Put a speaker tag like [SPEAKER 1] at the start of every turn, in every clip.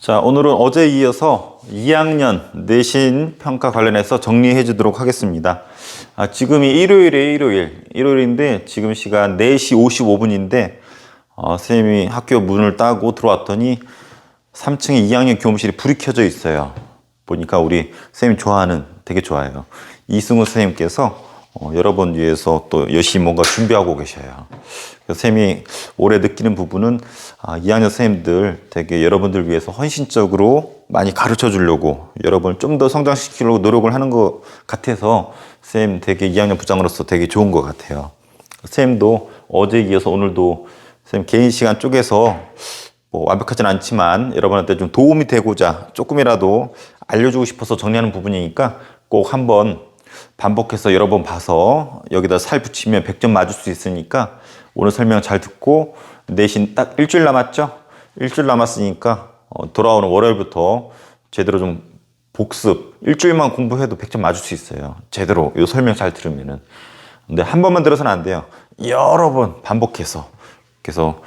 [SPEAKER 1] 자, 오늘은 어제에 이어서 2학년 내신 평가 관련해서 정리해 주도록 하겠습니다. 지금이 일요일인데 지금 시간 4시 55분인데 선생님이 학교 문을 따고 들어왔더니 3층에 2학년 교무실이 불이 켜져 있어요. 보니까 우리 선생님 좋아하는, 되게 좋아해요, 이승우 선생님께서 여러분 위해서 또 열심히 뭔가 준비하고 계셔요. 그래서 선생님이 올해 느끼는 부분은 2학년 선생님들 되게 여러분들 위해서 헌신적으로 많이 가르쳐 주려고, 여러분을 좀 더 성장시키려고 노력을 하는 것 같아서 선생님 되게 2학년 부장으로서 되게 좋은 것 같아요. 선생님도 어제에 이어서 오늘도 선생님 개인 시간 쪼개서 완벽하진 않지만 여러분한테 좀 도움이 되고자 조금이라도 알려주고 싶어서 정리하는 부분이니까 꼭 한번 반복해서 여러 번 봐서 여기다 살 붙이면 100점 맞을 수 있으니까 오늘 설명 잘 듣고 내신 딱 일주일 남았죠? 일주일 남았으니까 돌아오는 월요일부터 제대로 좀 복습, 일주일만 공부해도 100점 맞을 수 있어요. 제대로 이 설명 잘 들으면은. 근데 한 번만 들어서는 안 돼요. 여러 번 반복해서. 그래서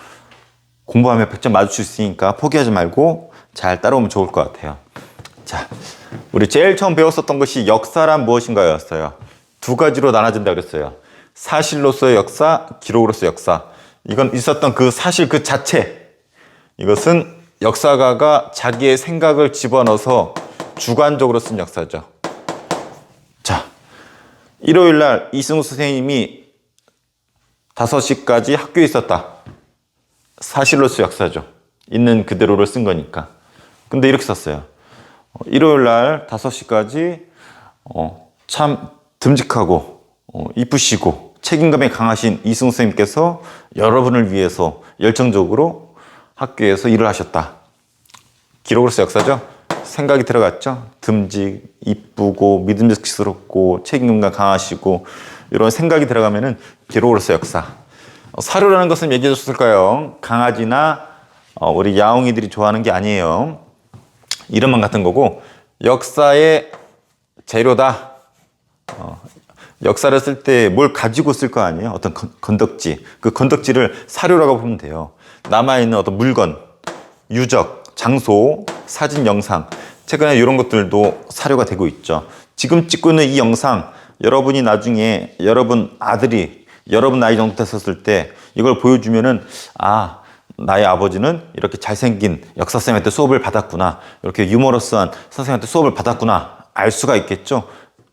[SPEAKER 1] 공부하면 100점 맞을 수 있으니까 포기하지 말고 잘 따라오면 좋을 것 같아요. 자, 우리 제일 처음 배웠었던 것이 역사란 무엇인가 였어요. 두 가지로 나눠진다 그랬어요. 사실로서의 역사, 기록으로서의 역사. 이건 있었던 그 사실 그 자체. 이것은 역사가가 자기의 생각을 집어넣어서 주관적으로 쓴 역사죠. 자, 일요일 날 이승우 선생님이 5시까지 학교에 있었다. 사실로서 역사죠. 있는 그대로를 쓴 거니까. 근데 이렇게 썼어요. 일요일 날 5시까지 참 듬직하고 이쁘시고 책임감이 강하신 이승우 선생님께서 여러분을 위해서 열정적으로 학교에서 일을 하셨다. 기록으로서 역사죠. 생각이 들어갔죠. 듬직, 이쁘고 믿음직스럽고 책임감 강하시고 이런 생각이 들어가면은 기록으로서 역사. 사료라는 것은 얘기해 줬을까요? 강아지나 우리 야옹이들이 좋아하는 게 아니에요. 이름만 같은 거고, 역사의 재료다. 역사를 쓸 때 뭘 가지고 쓸 거 아니에요? 어떤 건덕지. 그 건덕지를 사료라고 보면 돼요. 남아있는 어떤 물건, 유적, 장소, 사진, 영상. 최근에 이런 것들도 사료가 되고 있죠. 지금 찍고 있는 이 영상, 여러분이 나중에 여러분 아들이 여러분 나이 정도 됐었을 때 이걸 보여주면은, 나의 아버지는 이렇게 잘생긴 역사 선생님한테 수업을 받았구나, 이렇게 유머러스한 선생님한테 수업을 받았구나 알 수가 있겠죠.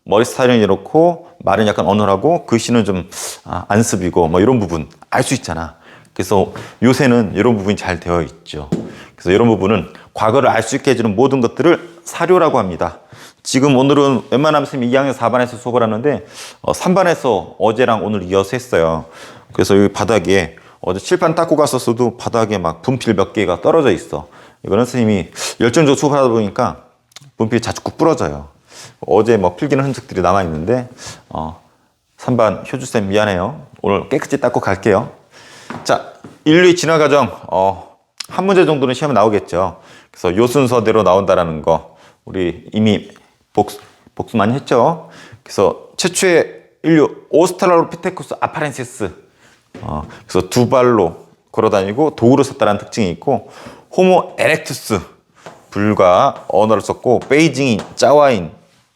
[SPEAKER 1] 머리 스타일은 이렇고 말은 약간 어눌하고 글씨는 좀 안습이고 이런 부분 알 수 있잖아. 그래서 요새는 이런 부분이 잘 되어 있죠. 그래서 이런 부분은 과거를 알 수 있게 해주는 모든 것들을 사료라고 합니다. 지금 오늘은 웬만하면 선생님이 2학년 4반에서 수업을 하는데 3반에서 어제랑 오늘 이어서 했어요. 그래서 여기 바닥에 어제 칠판 닦고 갔었어도 바닥에 막 분필 몇 개가 떨어져 있어. 이거는 선생님이 열정적으로 수업하다 보니까 분필이 자주 부러져요. 어제 필기는 흔적들이 남아있는데 3반 효주쌤 미안해요. 오늘 깨끗이 닦고 갈게요. 자, 인류의 진화 과정 한 문제 정도는 시험에 나오겠죠. 그래서 요 순서대로 나온다라는 거 우리 이미 복수 많이 했죠. 그래서 최초의 인류 오스트랄로피테쿠스 아파렌시스, 그래서 두 발로 걸어다니고 도구를 썼다는 특징이 있고, 호모 에렉투스 불과 언어를 썼고, 베이징인, 짜와인,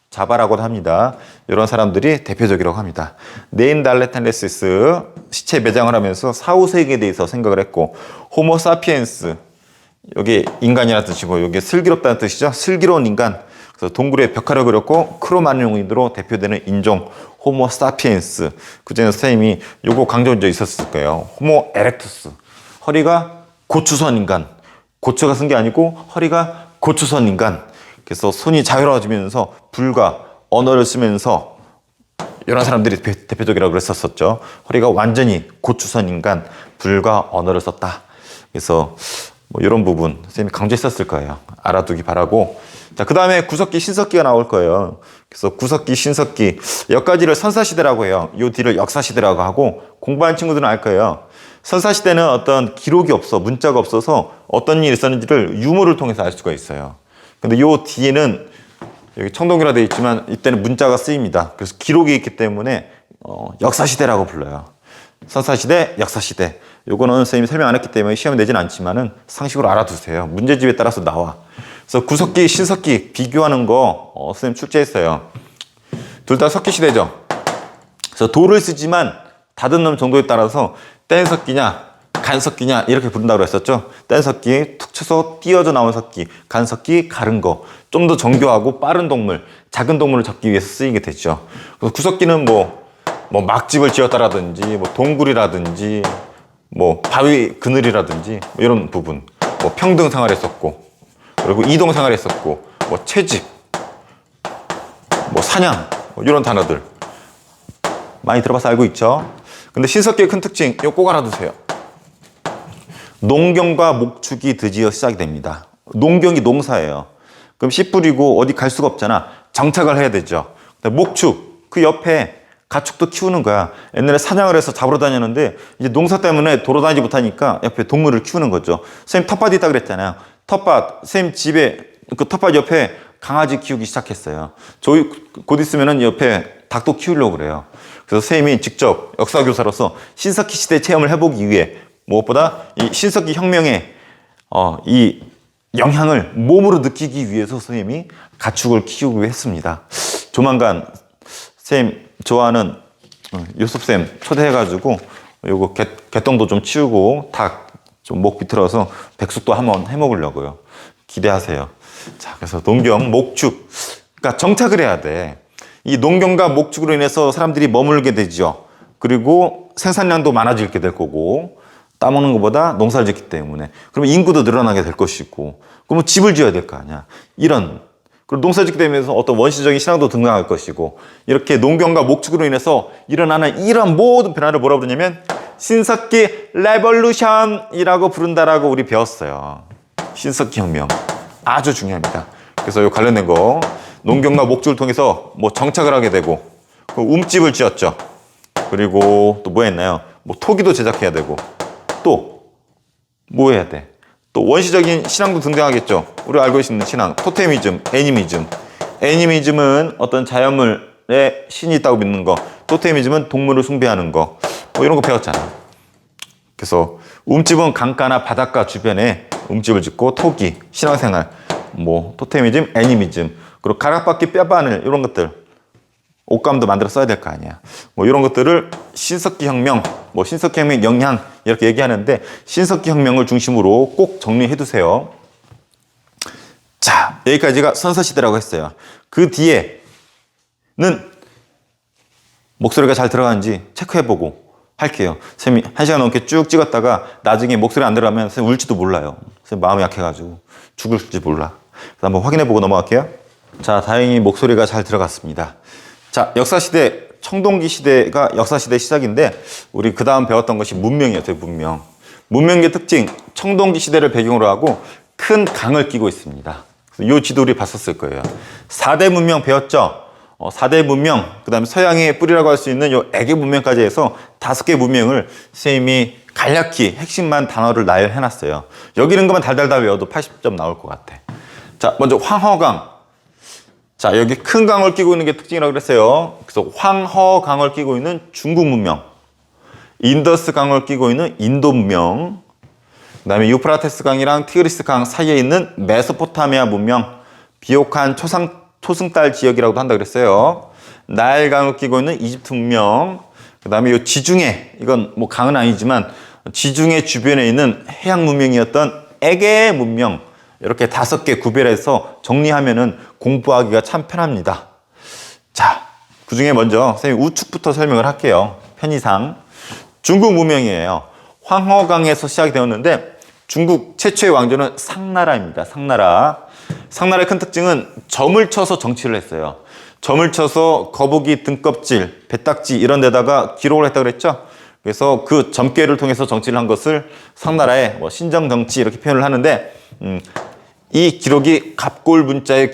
[SPEAKER 1] 자바라고도 합니다. 이런 사람들이 대표적이라고 합니다. 네인달레탄레시스 시체 매장을 하면서 사후세계에 대해서 생각을 했고, 호모 사피엔스, 여기 인간이라는 뜻이고 여기 슬기롭다는 뜻이죠. 슬기로운 인간. 그래서 동굴에 벽화를 그렸고 크로마뇽인으로 대표되는 인종 호모 사피엔스. 그전에 선생님이 요거 강조한 적 있었을 거예요. 호모 에렉투스, 허리가 고추선 인간. 고추가 쓴 게 아니고 허리가 고추선 인간. 그래서 손이 자유로워지면서 불과 언어를 쓰면서 이런 사람들이 대표적이라고 그랬었죠. 허리가 완전히 고추선 인간, 불과 언어를 썼다. 그래서 이런 부분 선생님이 강조했었을 거예요. 알아두기 바라고. 자, 그 다음에 구석기, 신석기가 나올 거예요. 그래서 구석기, 신석기, 여기까지를 선사시대라고 해요. 요 뒤를 역사시대라고 하고, 공부한 친구들은 알 거예요. 선사시대는 어떤 기록이 없어, 문자가 없어서 어떤 일이 있었는지를 유물을 통해서 알 수가 있어요. 근데 요 뒤에는 여기 청동기라 되어 있지만 이때는 문자가 쓰입니다. 그래서 기록이 있기 때문에 역사시대라고 불러요. 선사시대, 역사시대. 요거는 선생님이 설명 안 했기 때문에 시험에 내진 않지만은 상식으로 알아두세요. 문제집에 따라서 나와. 그래서 구석기, 신석기 비교하는 거 선생님 출제했어요. 둘 다 석기시대죠. 그래서 도를 쓰지만 다듬는 정도에 따라서 뗀석기냐 간석기냐 이렇게 부른다고 했었죠. 뗀석기 툭 쳐서 띄어져 나온 석기, 간석기 가른 거. 좀 더 정교하고 빠른 동물, 작은 동물을 잡기 위해서 쓰이게 됐죠. 그래서 구석기는 뭐 막집을 지었다라든지 뭐 동굴이라든지 뭐 바위 그늘이라든지 뭐 이런 부분, 뭐 평등 생활했었고, 그리고 이동 생활했었고, 뭐 채집, 뭐 사냥, 뭐 이런 단어들 많이 들어봐서 알고 있죠. 근데 신석기의 큰 특징 이거 꼭 알아두세요. 농경과 목축이 드디어 시작이 됩니다. 농경이 농사예요. 그럼 씨 뿌리고 어디 갈 수가 없잖아. 정착을 해야 되죠. 목축, 그 옆에 가축도 키우는 거야. 옛날에 사냥을 해서 잡으러 다녔는데 이제 농사 때문에 돌아다니지 못하니까 옆에 동물을 키우는 거죠. 선생님 텃밭이 있다 그랬잖아요. 텃밭, 선생님 집에 그 텃밭 옆에 강아지 키우기 시작했어요. 저희 곧 있으면은 옆에 닭도 키우려고 그래요. 그래서 선생님이 직접 역사교사로서 신석기 시대 체험을 해보기 위해 무엇보다 이 신석기 혁명의 이 영향을 몸으로 느끼기 위해서 선생님이 가축을 키우기로 했습니다. 조만간 선생님 좋아하는 요섭쌤 초대해가지고 요거 개똥도 좀 치우고 닭 좀 목 비틀어서 백숙도 한번 해먹으려고요. 기대하세요. 자, 그래서 농경, 목축. 그러니까 정착을 해야 돼. 이 농경과 목축으로 인해서 사람들이 머물게 되죠. 그리고 생산량도 많아지게 될 거고, 따먹는 것보다 농사를 짓기 때문에. 그러면 인구도 늘어나게 될 것이고, 그러면 집을 지어야 될 거 아니야. 이런. 그리고 농사 짓게 되면서 어떤 원시적인 신앙도 등장할 것이고, 이렇게 농경과 목축으로 인해서 일어나는 이런 모든 변화를 뭐라고 부르냐면, 신석기 레볼루션이라고 부른다라고 우리 배웠어요. 신석기 혁명. 아주 중요합니다. 그래서 이 관련된 거, 농경과 목축을 통해서 뭐 정착을 하게 되고, 움집을 지었죠. 그리고 또 뭐 했나요? 뭐 토기도 제작해야 되고, 또 뭐 해야 돼? 또 원시적인 신앙도 등장하겠죠. 우리가 알고 있는 신앙, 토테미즘, 애니미즘. 애니미즘은 어떤 자연물에 신이 있다고 믿는 거, 토테미즘은 동물을 숭배하는 거, 뭐 이런 거 배웠잖아. 그래서 움집은 강가나 바닷가 주변에 움집을 짓고 토기, 신앙생활, 뭐 토테미즘, 애니미즘, 그리고 가락바퀴 뼈바늘 이런 것들, 옷감도 만들어 써야 될 거 아니야. 뭐 이런 것들을 신석기 혁명, 뭐 신석기 혁명 영향 이렇게 얘기하는데 신석기 혁명을 중심으로 꼭 정리해 두세요. 자, 여기까지가 선사시대라고 했어요. 그 뒤에는 목소리가 잘 들어가는지 체크해보고 할게요. 선생님이 1시간 넘게 쭉 찍었다가 나중에 목소리 안 들어가면 선생님 울지도 몰라요. 선생님 마음이 약해가지고 죽을지 몰라. 그래서 한번 확인해보고 넘어갈게요. 자, 다행히 목소리가 잘 들어갔습니다. 자, 역사시대, 청동기 시대가 역사시대 시작인데 우리 그 다음 배웠던 것이 문명이었어요. 문명. 문명의 특징, 청동기 시대를 배경으로 하고 큰 강을 끼고 있습니다. 이 지도 우리 봤었을 거예요. 4대 문명 배웠죠? 4대 문명, 그 다음에 서양의 뿌리라고 할 수 있는 요 애기 문명까지 해서 5개 문명을 선생님이 간략히 핵심만 단어를 나열해놨어요. 여기 있는 것만 달달달 외워도 80점 나올 것 같아. 자, 먼저 황허강. 자, 여기 큰 강을 끼고 있는 게 특징이라고 그랬어요. 그래서 황허강을 끼고 있는 중국 문명, 인더스 강을 끼고 있는 인도 문명, 그 다음에 유프라테스 강이랑 티그리스 강 사이에 있는 메소포타미아 문명, 비옥한 초승달 지역이라고도 한다고 그랬어요. 나일강을 끼고 있는 이집트 문명, 그 다음에 이 지중해, 이건 뭐 강은 아니지만 지중해 주변에 있는 해양 문명이었던 에게 문명, 이렇게 5개 구별해서 정리하면은 공부하기가 참 편합니다. 자, 그 중에 먼저 선생님 우측부터 설명을 할게요. 편의상. 중국 문명이에요. 황허강에서 시작이 되었는데 중국 최초의 왕조는 상나라입니다. 상나라. 상나라의 큰 특징은 점을 쳐서 정치를 했어요. 점을 쳐서 거북이 등껍질, 배딱지 이런 데다가 기록을 했다고 그랬죠. 그래서 그 점괘를 통해서 정치를 한 것을 상나라의 뭐 신정정치 이렇게 표현을 하는데 이 기록이 갑골 문자가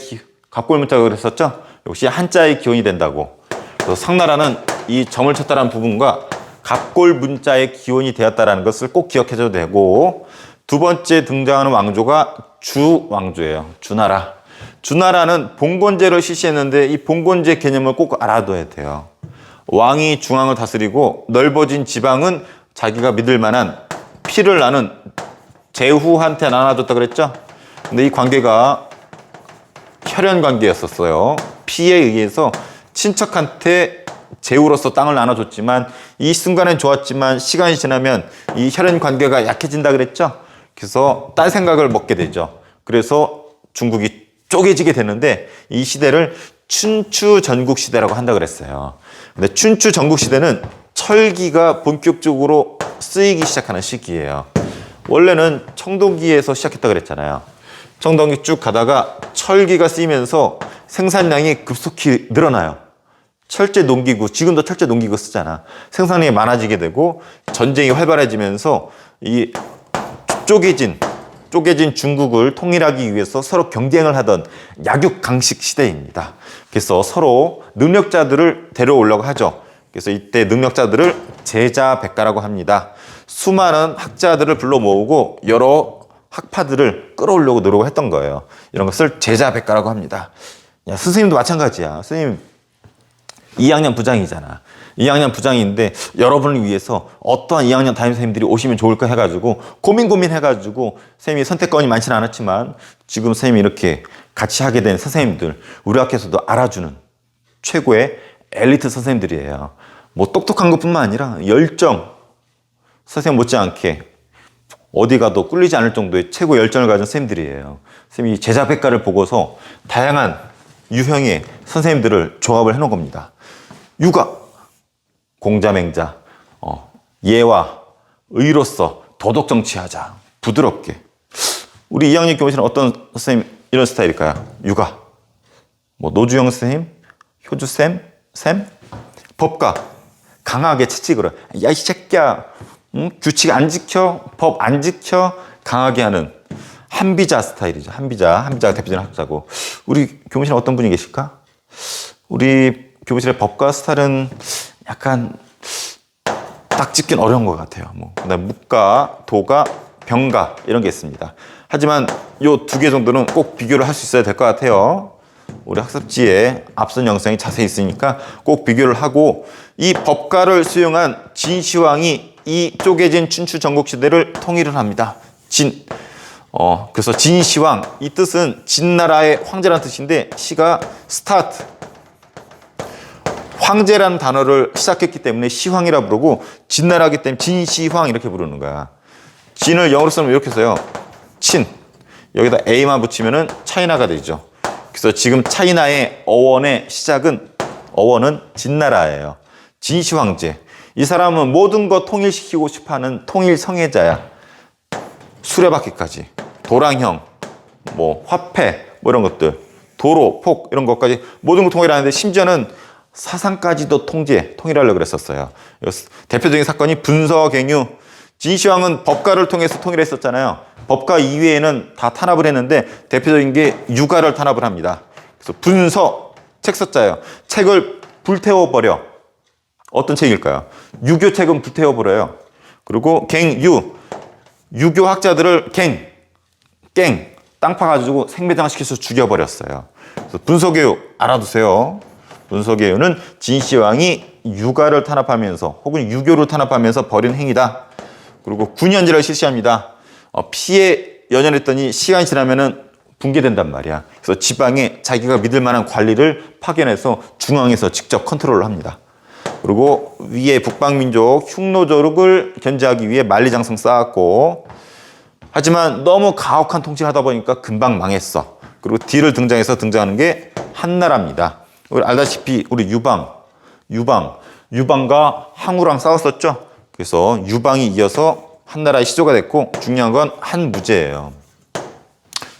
[SPEAKER 1] 그랬었죠. 역시 한자의 기원이 된다고. 그래서 상나라는 이 점을 쳤다는 부분과 갑골 문자의 기원이 되었다는 것을 꼭 기억해줘도 되고, 두 번째 등장하는 왕조가 주 왕조예요. 주나라. 주나라는 봉건제를 실시했는데 이 봉건제 개념을 꼭 알아둬야 돼요. 왕이 중앙을 다스리고 넓어진 지방은 자기가 믿을 만한 피를 나는 제후한테 나눠줬다 그랬죠. 근데 이 관계가 혈연 관계였었어요. 피에 의해서 친척한테 제후로서 땅을 나눠줬지만 이 순간엔 좋았지만 시간이 지나면 이 혈연 관계가 약해진다 그랬죠. 그래서 딴 생각을 먹게 되죠. 그래서 중국이 쪼개지게 되는데 이 시대를 춘추 전국 시대라고 한다 그랬어요. 근데 춘추 전국 시대는 철기가 본격적으로 쓰이기 시작하는 시기예요. 원래는 청동기에서 시작했다 그랬잖아요. 청동기 쭉 가다가 철기가 쓰이면서 생산량이 급속히 늘어나요. 철제 농기구, 지금도 철제 농기구 쓰잖아. 생산량이 많아지게 되고 전쟁이 활발해지면서 이 쪼개진 중국을 통일하기 위해서 서로 경쟁을 하던 약육강식 시대입니다. 그래서 서로 능력자들을 데려오려고 하죠. 그래서 이때 능력자들을 제자백가라고 합니다. 수많은 학자들을 불러 모으고 여러 학파들을 끌어오려고 노력했던 거예요. 이런 것을 제자백가라고 합니다. 야, 스승님도 마찬가지야. 스승님 2학년 부장이잖아. 2학년 부장인데 여러분을 위해서 어떠한 2학년 담임 선생님들이 오시면 좋을까 해가지고 고민해가지고 선생님이 선택권이 많지는 않았지만 지금 선생님이 이렇게 같이 하게 된 선생님들, 우리 학교에서도 알아주는 최고의 엘리트 선생님들이에요. 뭐 똑똑한 것뿐만 아니라 열정, 선생님 못지않게 어디 가도 꿀리지 않을 정도의 최고 열정을 가진 선생님들이에요. 선생님이 제자백가를 보고서 다양한 유형의 선생님들을 조합을 해놓은 겁니다. 육아, 공자맹자, 예와 의로서 도덕 정치하자, 부드럽게. 우리 2학년 교무실은 어떤 선생님 이런 스타일일까요? 육아, 뭐 노주영 선생님, 효주쌤, 법가, 강하게 채찍으로 야 이 새끼야, 규칙 안 지켜, 법 안 지켜, 강하게 하는 한비자 스타일이죠. 한비자가 대표적인 학자고. 우리 교무실에 어떤 분이 계실까? 우리 교무실의 법가 스타일은 약간 딱 짚긴 어려운 것 같아요. 뭐 그다음 묵가, 도가, 병가 이런 게 있습니다. 하지만 요 두 개 정도는 꼭 비교를 할 수 있어야 될 것 같아요. 우리 학습지에 앞선 영상이 자세히 있으니까 꼭 비교를 하고, 이 법가를 수용한 진시황이 이 쪼개진 춘추 전국 시대를 통일을 합니다. 그래서 진시황, 이 뜻은 진나라의 황제라는 뜻인데 시가 스타트, 황제라는 단어를 시작했기 때문에 시황이라 부르고 진나라기 때문에 진시황 이렇게 부르는 거야. 진을 영어로 쓰면 이렇게 써요. 친. 여기다 A만 붙이면은 차이나가 되죠. 그래서 지금 차이나의 어원의 시작은, 어원은 진나라예요. 진시황제. 이 사람은 모든 것 통일시키고 싶어하는 통일 성애자야. 수레바퀴까지, 도랑형, 뭐 화폐, 뭐 이런 것들, 도로, 폭 이런 것까지 모든 걸 통일하는데 심지어는 사상까지도 통일하려고 그랬었어요. 대표적인 사건이 분서갱유. 진시황은 법가를 통해서 통일했었잖아요. 법가 이외에는 다 탄압을 했는데 대표적인 게 유가를 탄압을 합니다. 그래서 분서, 책 썼잖아요. 책을 불태워버려. 어떤 책일까요? 유교책은 불태워버려요. 그리고 갱유, 유교 학자들을 깽, 땅 파가지고 생매장시켜서 죽여버렸어요. 그래서 분서교육 알아두세요. 분서교육은 진시황이 유가를 탄압하면서 혹은 유교를 탄압하면서 벌인 행위다. 그리고 군연제를 실시합니다. 피에 연연했더니 시간이 지나면은 붕괴된단 말이야. 그래서 지방에 자기가 믿을 만한 관리를 파견해서 중앙에서 직접 컨트롤을 합니다. 그리고 위에 북방민족 흉노조룩을 견제하기 위해 만리장성 쌓았고, 하지만 너무 가혹한 통치를 하다 보니까 금방 망했어. 그리고 뒤를 등장하는 게 한나라입니다. 우리 알다시피 우리 유방과 항우랑 싸웠었죠. 그래서 유방이 이어서 한나라의 시조가 됐고, 중요한 건 한무제예요.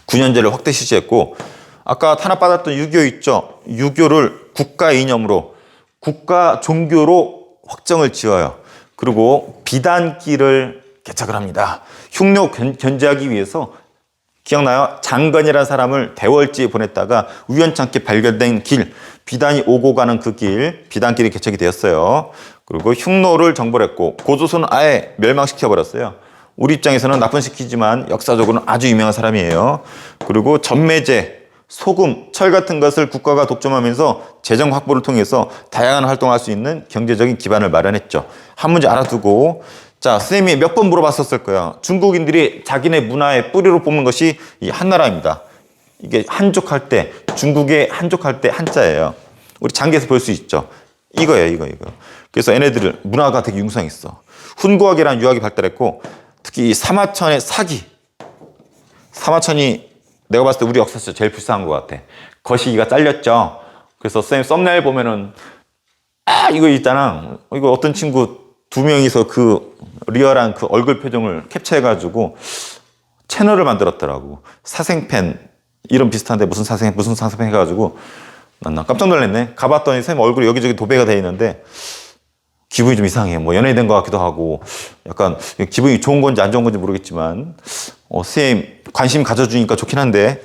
[SPEAKER 1] 군연제를 확대 실시했고, 아까 탄압받았던 유교 있죠. 유교를 국가 이념으로, 국가 종교로 확정을 지어요. 그리고 비단길을 개척을 합니다. 흉노 견제하기 위해서, 기억나요? 장건이라는 사람을 대월지에 보냈다가 우연찮게 발견된 길, 비단이 오고 가는 그 길, 비단길이 개척이 되었어요. 그리고 흉노를 정벌했고 고조선은 아예 멸망시켜버렸어요. 우리 입장에서는 나쁜 시키지만 역사적으로는 아주 유명한 사람이에요. 그리고 전매제, 소금, 철 같은 것을 국가가 독점하면서 재정 확보를 통해서 다양한 활동을 할 수 있는 경제적인 기반을 마련했죠. 한 문제 알아두고, 자, 선생님이 몇 번 물어봤었을 거야. 중국인들이 자기네 문화의 뿌리로 뽑는 것이 이 한나라입니다. 이게 한족할 때, 중국의 한족할 때 한자예요. 우리 장기에서 볼 수 있죠. 이거예요, 이거. 그래서 얘네들 문화가 되게 융성했어. 훈구학이라는 유학이 발달했고, 특히 이 사마천의 사기. 사마천이 내가 봤을 때 우리 역사에서 제일 불쌍한 것 같아. 거시기가 잘렸죠. 그래서 선생님 썸네일 보면은 이거 있잖아. 이거 어떤 친구 2명이서 그 리얼한 그 얼굴 표정을 캡처해가지고 채널을 만들었더라고. 사생팬 이름 비슷한데 무슨 사생 해가지고 난 깜짝 놀랐네. 가봤더니 선생님 얼굴이 여기저기 도배가 돼 있는데 기분이 좀 이상해. 뭐 연예인 된 것 같기도 하고 약간 기분이 좋은 건지 안 좋은 건지 모르겠지만 선생님 관심 가져주니까 좋긴 한데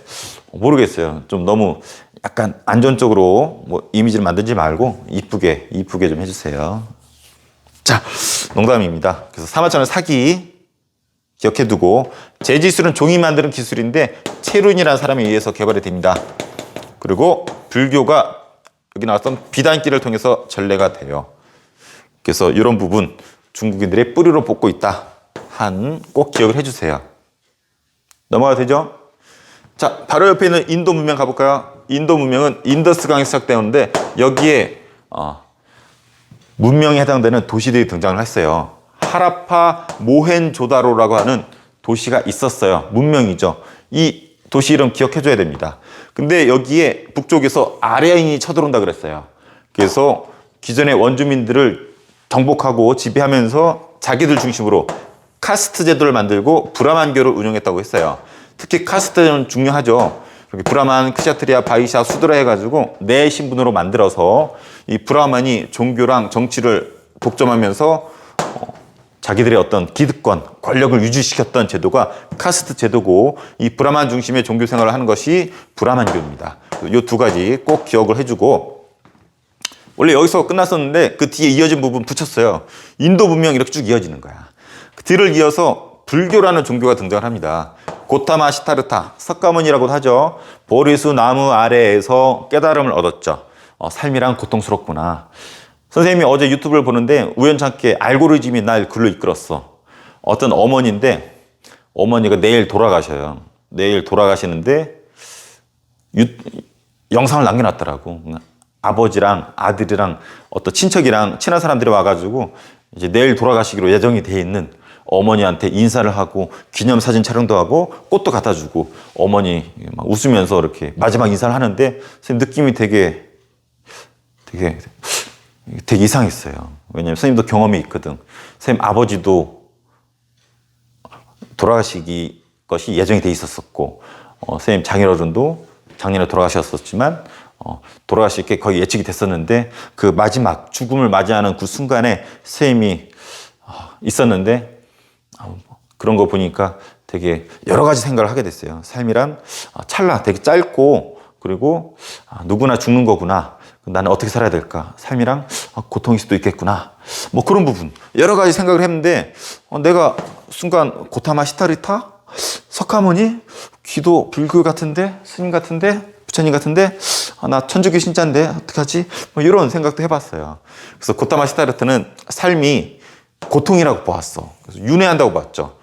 [SPEAKER 1] 모르겠어요. 좀 너무 약간 안전적으로 뭐 이미지를 만들지 말고 이쁘게 좀 해주세요. 자, 농담입니다. 그래서 사마천의 사기 기억해두고, 재지술은 종이 만드는 기술인데 체륜이라는 사람에 의해서 개발이 됩니다. 그리고 불교가 여기 나왔던 비단기를 통해서 전래가 돼요. 그래서 이런 부분 중국인들의 뿌리로 뽑고 있다 한 꼭 기억을 해주세요. 넘어가도 되죠? 자, 바로 옆에 있는 인도 문명 가볼까요? 인도 문명은 인더스강에서 시작되는데 여기에 문명에 해당되는 도시들이 등장을 했어요. 하라파 모헨조다로라고 하는 도시가 있었어요. 문명이죠. 이 도시 이름 기억해줘야 됩니다. 근데 여기에 북쪽에서 아르야인이 쳐들어온다 그랬어요. 그래서 기존의 원주민들을 정복하고 지배하면서 자기들 중심으로 카스트 제도를 만들고 브라만교를 운영했다고 했어요. 특히 카스트는 중요하죠. 브라만, 크샤트리아, 바이샤, 수드라 해가지고 네 신분으로 만들어서 이 브라만이 종교랑 정치를 독점하면서 자기들의 어떤 기득권, 권력을 유지시켰던 제도가 카스트 제도고, 이 브라만 중심의 종교 생활을 하는 것이 브라만교입니다. 이 두 가지 꼭 기억을 해주고, 원래 여기서 끝났었는데 그 뒤에 이어진 부분 붙였어요. 인도 문명 이렇게 쭉 이어지는 거야. 그 뒤를 이어서 불교라는 종교가 등장을 합니다. 고타마 시타르타, 석가모니라고도 하죠. 보리수 나무 아래에서 깨달음을 얻었죠. 삶이란 고통스럽구나. 선생님이 어제 유튜브를 보는데 우연찮게 알고리즘이 날 글로 이끌었어. 어떤 어머니인데 어머니가 내일 돌아가셔요. 내일 돌아가시는데 영상을 남겨놨더라고. 아버지랑 아들이랑 어떤 친척이랑 친한 사람들이 와가지고 이제 내일 돌아가시기로 예정이 돼 있는 어머니한테 인사를 하고 기념사진 촬영도 하고 꽃도 갖다 주고 어머니 막 웃으면서 이렇게 마지막 인사를 하는데 느낌이 되게 이상했어요. 왜냐면 선생님도 경험이 있거든. 선생님 아버지도 돌아가시기 것이 예정이 돼 있었었고 선생님 장인어른도 작년에 돌아가셨었지만 돌아가실 게 거의 예측이 됐었는데 그 마지막 죽음을 맞이하는 그 순간에 선생님이 있었는데 그런 거 보니까 되게 여러 가지 생각을 하게 됐어요. 삶이란 찰나 되게 짧고 그리고 누구나 죽는 거구나. 나는 어떻게 살아야 될까? 삶이랑 고통일 수도 있겠구나. 뭐 그런 부분 여러 가지 생각을 했는데 내가 순간 고타마 시타르타? 석가모니? 기도 불교 같은데? 스님 같은데? 부처님 같은데? 나 천주교 신자인데 어떡하지? 뭐 이런 생각도 해봤어요. 그래서 고타마 시타르타는 삶이 고통이라고 보았어. 그래서 윤회한다고 봤죠.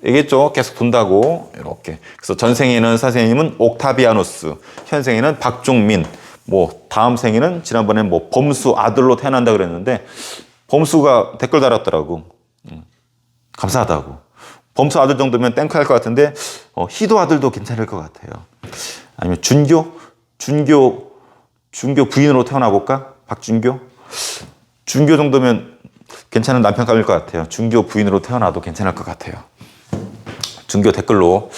[SPEAKER 1] 얘기했죠. 계속 돈다고 이렇게. 그래서 전생에는 선생님은 옥타비아누스, 현생에는 박종민, 뭐 다음 생에는 지난번에 뭐 범수 아들로 태어난다 그랬는데 범수가 댓글 달았더라고. 감사하다고. 범수 아들 정도면 땡크 할 것 같은데 희도 아들도 괜찮을 것 같아요. 아니면 준교 부인으로 태어나 볼까? 박준교? 준교 정도면 괜찮은 남편감일 것 같아요. 준교 부인으로 태어나도 괜찮을 것 같아요. 준교 댓글로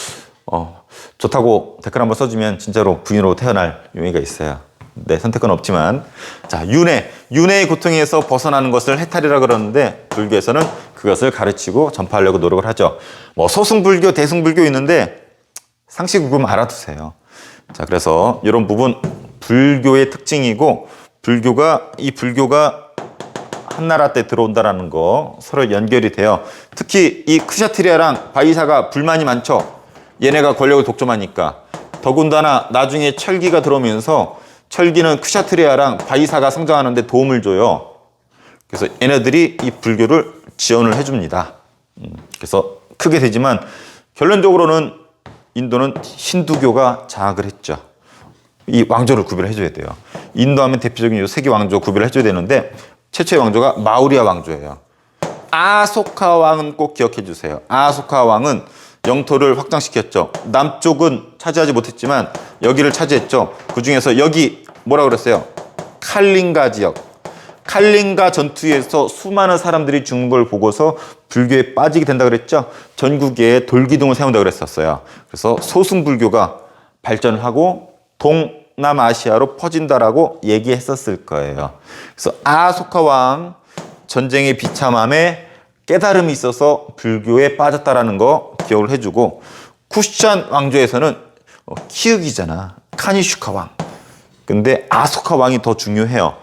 [SPEAKER 1] 좋다고 댓글 한번 써주면 진짜로 부인으로 태어날 용의가 있어요. 네, 선택은 없지만. 자, 윤회의 고통에서 벗어나는 것을 해탈이라 그러는데 불교에서는 그것을 가르치고 전파하려고 노력을 하죠. 뭐 소승불교, 대승불교 있는데 상식으로 알아두세요. 자, 그래서 이런 부분 불교의 특징이고 이 불교가 한나라 때 들어온다라는 거 서로 연결이 돼요. 특히 이 크샤트리아랑 바이사가 불만이 많죠. 얘네가 권력을 독점하니까 더군다나 나중에 철기가 들어오면서 철기는 크샤트리아랑 바이사가 성장하는 데 도움을 줘요. 그래서 얘네들이 이 불교를 지원을 해줍니다. 그래서 크게 되지만 결론적으로는 인도는 힌두교가 장악을 했죠. 이 왕조를 구별을 해줘야 돼요. 인도 하면 대표적인 이 세계 왕조 구별을 해줘야 되는데 최초의 왕조가 마우리아 왕조예요. 아소카 왕은 꼭 기억해 주세요. 아소카 왕은 영토를 확장시켰죠. 남쪽은 차지하지 못했지만 여기를 차지했죠. 그 중에서 여기 뭐라고 그랬어요? 칼링가 지역. 칼링가 전투에서 수많은 사람들이 죽는 걸 보고서 불교에 빠지게 된다 그랬죠. 전국에 돌기둥을 세운다 그랬었어요. 그래서 소승불교가 발전을 하고 동남아시아로 퍼진다라고 얘기했었을 거예요. 그래서 아소카 왕 전쟁의 비참함에 깨달음이 있어서 불교에 빠졌다라는 거 기억을 해주고, 쿠샨 왕조에서는 키읔이잖아. 카니슈카 왕. 근데 아소카 왕이 더 중요해요.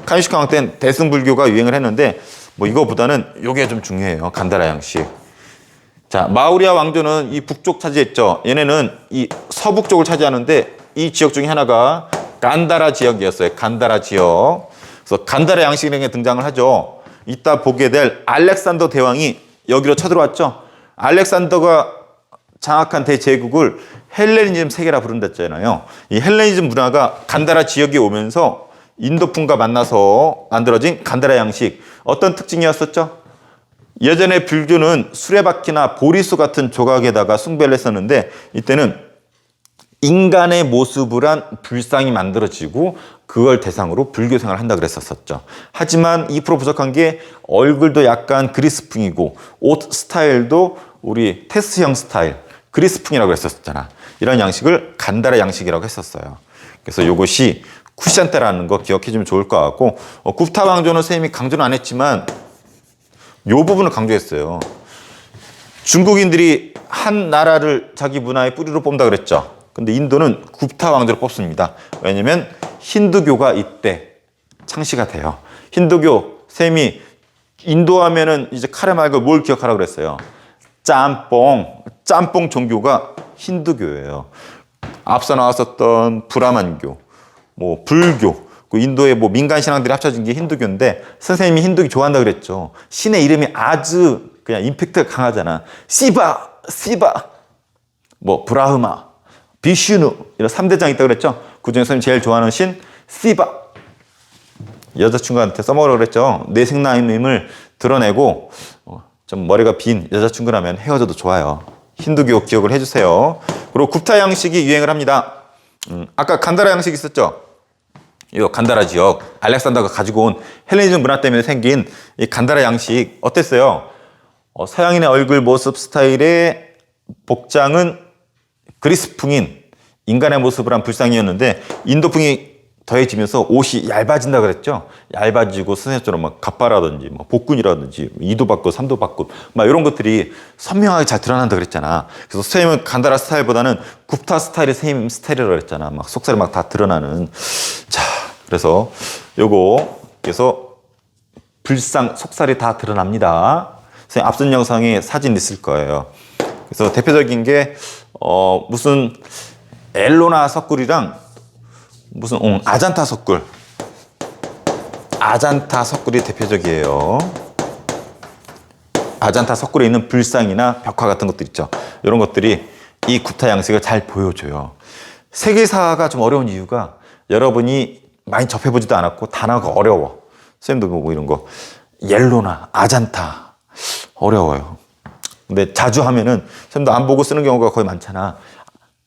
[SPEAKER 1] 카니슈카 왕 때는 대승불교가 유행을 했는데 뭐 이거보다는 요게 좀 중요해요. 간다라 양식. 자, 마우리아 왕조는 이 북쪽 차지했죠. 얘네는 이 서북쪽을 차지하는데 이 지역 중에 하나가 간다라 지역이었어요. 간다라 지역. 그래서 간다라 양식이라는 게 등장을 하죠. 이따 보게 될 알렉산더 대왕이 여기로 쳐들어왔죠. 알렉산더가 장악한 대제국을 헬레니즘 세계라 부른댔잖아요. 이 헬레니즘 문화가 간다라 지역에 오면서 인도풍과 만나서 만들어진 간다라 양식. 어떤 특징이었었죠? 예전에 불교는 수레바퀴나 보리수 같은 조각에다가 숭배를 했었는데 이때는 인간의 모습을 한 불상이 만들어지고 그걸 대상으로 불교 생활을 한다 그랬었죠. 하지만 2% 부족한 게 얼굴도 약간 그리스풍이고 옷 스타일도 우리 테스형 스타일, 그리스풍이라고 했었잖아. 이런 양식을 간다라 양식이라고 했었어요. 그래서 이것이 쿠샨 때라는 거 기억해주면 좋을 것 같고, 굽타 왕조는 선생님이 강조는 안 했지만 이 부분을 강조했어요. 중국인들이 한 나라를 자기 문화의 뿌리로 뽑는다 그랬죠. 근데 인도는 굽타 왕조를 뽑습니다. 왜냐면 힌두교가 이때 창시가 돼요. 힌두교, 쌤이 인도 하면은 이제 카레 말고 뭘 기억하라고 그랬어요? 짬뽕 종교가 힌두교예요. 앞서 나왔었던 브라만교, 뭐 불교, 그 인도의 뭐 민간 신앙들이 합쳐진 게 힌두교인데 선생님이 힌두교 좋아한다 그랬죠. 신의 이름이 아주 그냥 임팩트가 강하잖아. 시바, 뭐 브라흐마, 비슈누 이런 3대장 있다고 그랬죠. 그중에 선생님 제일 좋아하는 신 시바. 여자친구한테 써먹으라고 그랬죠. 내 생남임을 드러내고 좀 머리가 빈 여자친구라면 헤어져도 좋아요. 힌두교 기억을 해주세요. 그리고 굽타 양식이 유행을 합니다. 아까 간다라 양식 있었죠. 이 간다라 지역 알렉산더가 가지고 온 헬레니즘 문화 때문에 생긴 이 간다라 양식 어땠어요? 서양인의 얼굴 모습 스타일의 복장은 그리스풍인 인간의 모습을 한 불상이었는데 인도풍이 더해지면서 옷이 얇아진다 그랬죠. 얇아지고 선생님처럼 막 갑바라든지 막 복근이라든지 2도 받고 3도 받고 막 이런 것들이 선명하게 잘 드러난다 그랬잖아. 그래서 선생님은 간다라 스타일보다는 굽타 스타일의 선생님 스타일이라고 그랬잖아. 막 속살이 막 다 드러나는. 자, 그래서 요거 그래서 불상 속살이 다 드러납니다. 선생님 앞선 영상에 사진 있을 거예요. 그래서 대표적인 게 무슨 엘로나 석굴이랑 무슨 아잔타 석굴. 아잔타 석굴이 대표적이에요. 아잔타 석굴에 있는 불상이나 벽화 같은 것들 있죠. 이런 것들이 이 굽타 양식을 잘 보여줘요. 세계사가 좀 어려운 이유가 여러분이 많이 접해보지도 않았고 단어가 어려워. 선생님도 보고 이런 거 옐로나, 아잔타 어려워요. 근데 자주 하면은 선생님도 안 보고 쓰는 경우가 거의 많잖아.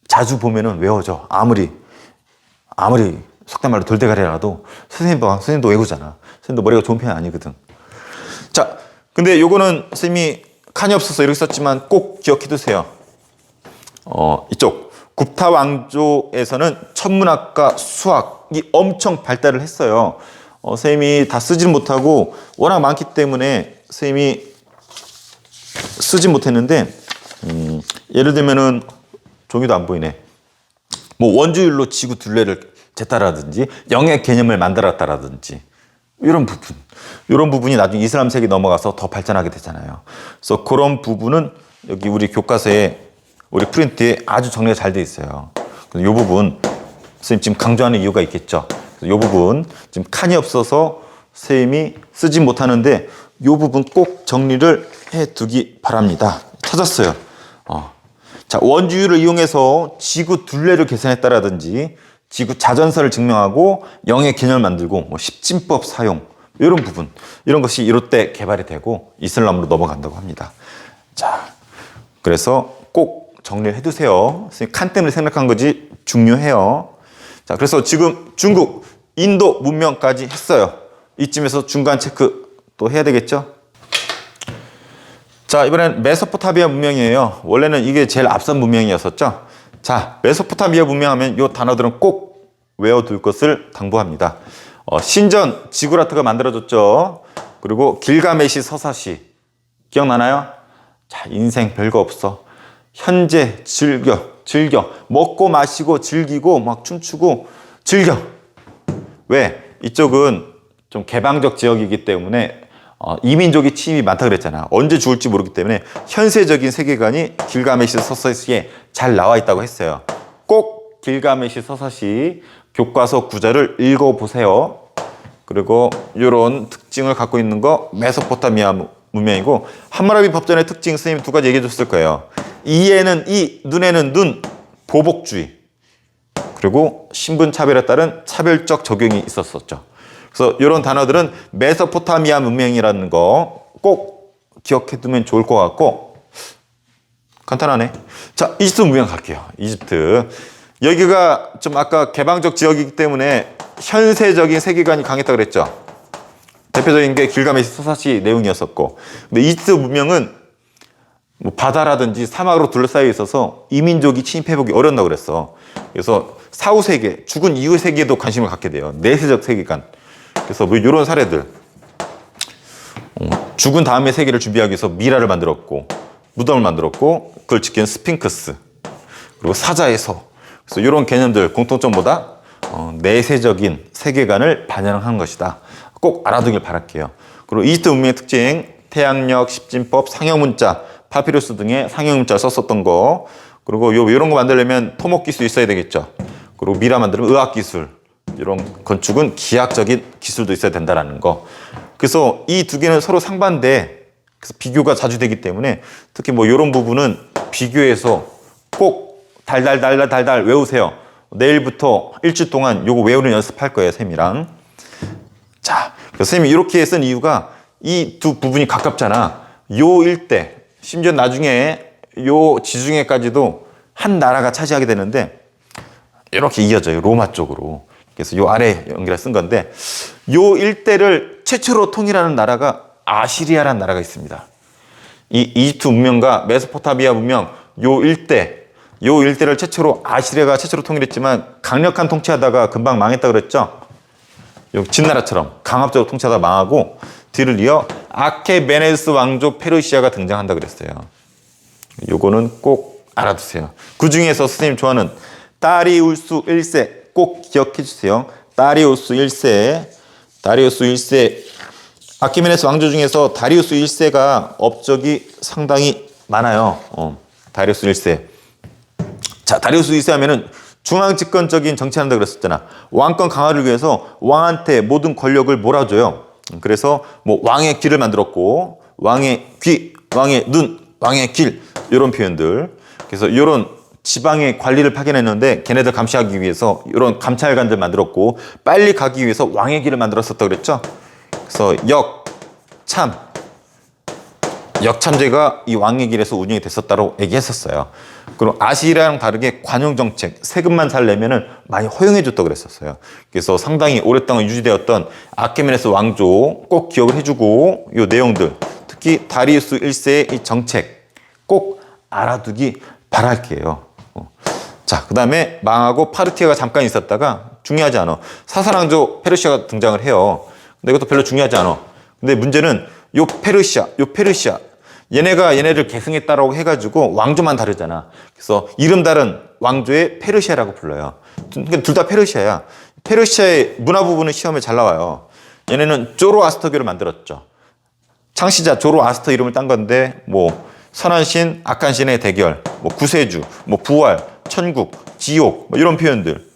[SPEAKER 1] 자주 보면은 외워져. 아무리 속된 말로 돌대가리라도 선생님도 외우잖아. 선생님도 머리가 좋은 편이 아니거든. 자, 근데 요거는 선생님이 칸이 없어서 이렇게 썼지만 꼭 기억해 두세요. 이쪽 굽타 왕조에서는 천문학과 수학이 엄청 발달을 했어요. 선생님이 다 쓰지는 못하고 워낙 많기 때문에 선생님이 쓰지 못했는데 예를 들면은 종이도 안 보이네. 뭐 원주율로 지구 둘레를 쟀다라든지 영의 개념을 만들었다라든지 이런 부분이 나중에 이슬람 세계에 넘어가서 더 발전하게 되잖아요. 그래서 그런 부분은 여기 우리 교과서에 우리 프린트에 아주 정리가 잘 돼 있어요. 이 부분 선생님 지금 강조하는 이유가 있겠죠. 이 부분 지금 칸이 없어서 선생님이 쓰지 못하는데 이 부분 꼭 정리를 해두기 바랍니다. 찾았어요. 자, 원주율을 이용해서 지구 둘레를 계산했다라든지 지구 자전선을 증명하고 영의 개념을 만들고 뭐 십진법 사용 이런 부분 이런 것이 이럴 때 개발이 되고 이슬람으로 넘어간다고 합니다. 자, 그래서 꼭 정리를 해두세요. 선생님 칸 때문에 생각한 거지 중요해요. 자, 그래서 지금 중국, 인도 문명까지 했어요. 이쯤에서 중간 체크 또 해야 되겠죠? 자, 이번엔 메소포타미아 문명이에요. 원래는 이게 제일 앞선 문명이었었죠. 자, 메소포타미아 문명하면 이 단어들은 꼭 외워둘 것을 당부합니다. 신전 지구라트가 만들어졌죠. 그리고 길가메시 서사시 기억나나요? 자, 인생 별거 없어. 현재 즐겨 먹고 마시고 즐기고 막 춤추고 즐겨. 왜? 이쪽은 좀 개방적 지역이기 때문에 이민족이 침입이 많다 그랬잖아. 언제 죽을지 모르기 때문에 현세적인 세계관이 길가메시 서사시에 잘 나와 있다고 했어요. 꼭 길가메시 서사시 교과서 구절을 읽어보세요. 그리고 이런 특징을 갖고 있는 거 메소포타미아 문명이고, 함무라비 법전의 특징 선생님이 두 가지 얘기해 줬을 거예요. 이에는 이, 눈에는 눈, 보복주의. 그리고 신분차별에 따른 차별적 적용이 있었었죠. 그래서 이런 단어들은 메소포타미아 문명이라는 거 꼭 기억해 두면 좋을 것 같고, 간단하네. 자, 이집트 문명 갈게요. 이집트. 여기가 좀 아까 개방적 지역이기 때문에 현세적인 세계관이 강했다고 그랬죠. 대표적인 게 길가메시 서사시 내용이었었고, 근데 이집트 문명은 뭐 바다라든지 사막으로 둘러싸여 있어서 이민족이 침입해보기 어렵다고 그랬어. 그래서 사후 세계, 죽은 이후 세계에도 관심을 갖게 돼요. 내세적 세계관. 그래서 뭐 이런 사례들. 죽은 다음의 세계를 준비하기 위해서 미라를 만들었고, 무덤을 만들었고, 그걸 지키는 스핑크스, 그리고 사자의 서. 그래서 이런 개념들 공통점보다 내세적인 세계관을 반영한 것이다. 꼭 알아두길 바랄게요. 그리고 이집트 문명의 특징, 태양력, 십진법, 상형문자, 파피루스 등의 상형문자를 썼었던 거. 그리고 이런 거 만들려면 토목 기술이 있어야 되겠죠. 그리고 미라 만들면 의학 기술, 이런 건축은 기하학적인 기술도 있어야 된다는 거. 그래서 이 두 개는 서로 상반돼. 그래서 비교가 자주 되기 때문에 특히 뭐 이런 부분은 비교해서 꼭 달달 외우세요. 내일부터 일주일 동안 요거 외우는 연습할 거예요, 쌤이랑. 자, 그래서 쌤이 이렇게 쓴 이유가 이 두 부분이 가깝잖아. 요 일대, 심지어 나중에 요 지중해까지도 한 나라가 차지하게 되는데 이렇게 이어져요, 로마 쪽으로. 그래서 요 아래 연결해 쓴 건데, 요 일대를 최초로 통일하는 나라가 아시리아라는 나라가 있습니다. 이 이집트 문명과 메소포타미아 문명 요 일대를 최초로 아시리아가 최초로 통일했지만 강력한 통치하다가 금방 망했다 그랬죠. 요 진나라처럼 강압적으로 통치하다 망하고, 뒤를 이어 아케메네스 왕조 페르시아가 등장한다 그랬어요. 요거는 꼭 알아두세요. 그 중에서 선생님 좋아하는 다리우스 1세 꼭 기억해 주세요. 다리우스 1세 아케메네스 왕조 중에서 다리우스 1세가 업적이 상당히 많아요. 다리우스 1세. 자, 다리우스 1세 하면은 중앙 집권적인 정치한다 그랬었잖아. 왕권 강화를 위해서 왕한테 모든 권력을 몰아줘요. 그래서 뭐 왕의 귀를 만들었고, 왕의 귀, 왕의 눈, 왕의 길, 이런 표현들. 그래서 이런 지방의 관리를 파견했는데 걔네들 감시하기 위해서 이런 감찰관들 만들었고, 빨리 가기 위해서 왕의 길을 만들었었다고 그랬죠. 그래서 역참제가 이 왕의 길에서 운영이 됐었다고 얘기했었어요. 그리고 아시리아랑 다르게 관용정책, 세금만 잘 내면은 많이 허용해줬다고 그랬었어요. 그래서 상당히 오랫동안 유지되었던 아케메네스 왕조 꼭 기억을 해주고, 이 내용들, 특히 다리우스 1세의 이 정책 꼭 알아두기 바랄게요. 자, 그 다음에 망하고 파르티아가 잠깐 있었다가, 중요하지 않아. 사사왕조 페르시아가 등장을 해요. 근데 이것도 별로 중요하지 않아. 근데 문제는 요 페르시아 얘네가 얘네를 계승했다라고 해가지고 왕조만 다르잖아. 그래서 이름 다른 왕조의 페르시아라고 불러요. 둘 다 페르시아야. 페르시아의 문화 부분은 시험에 잘 나와요. 얘네는 조로아스터교를 만들었죠. 창시자 조로아스터 이름을 딴 건데, 뭐 선한 신, 악한 신의 대결, 뭐 구세주, 뭐 부활, 천국, 지옥 뭐 이런 표현들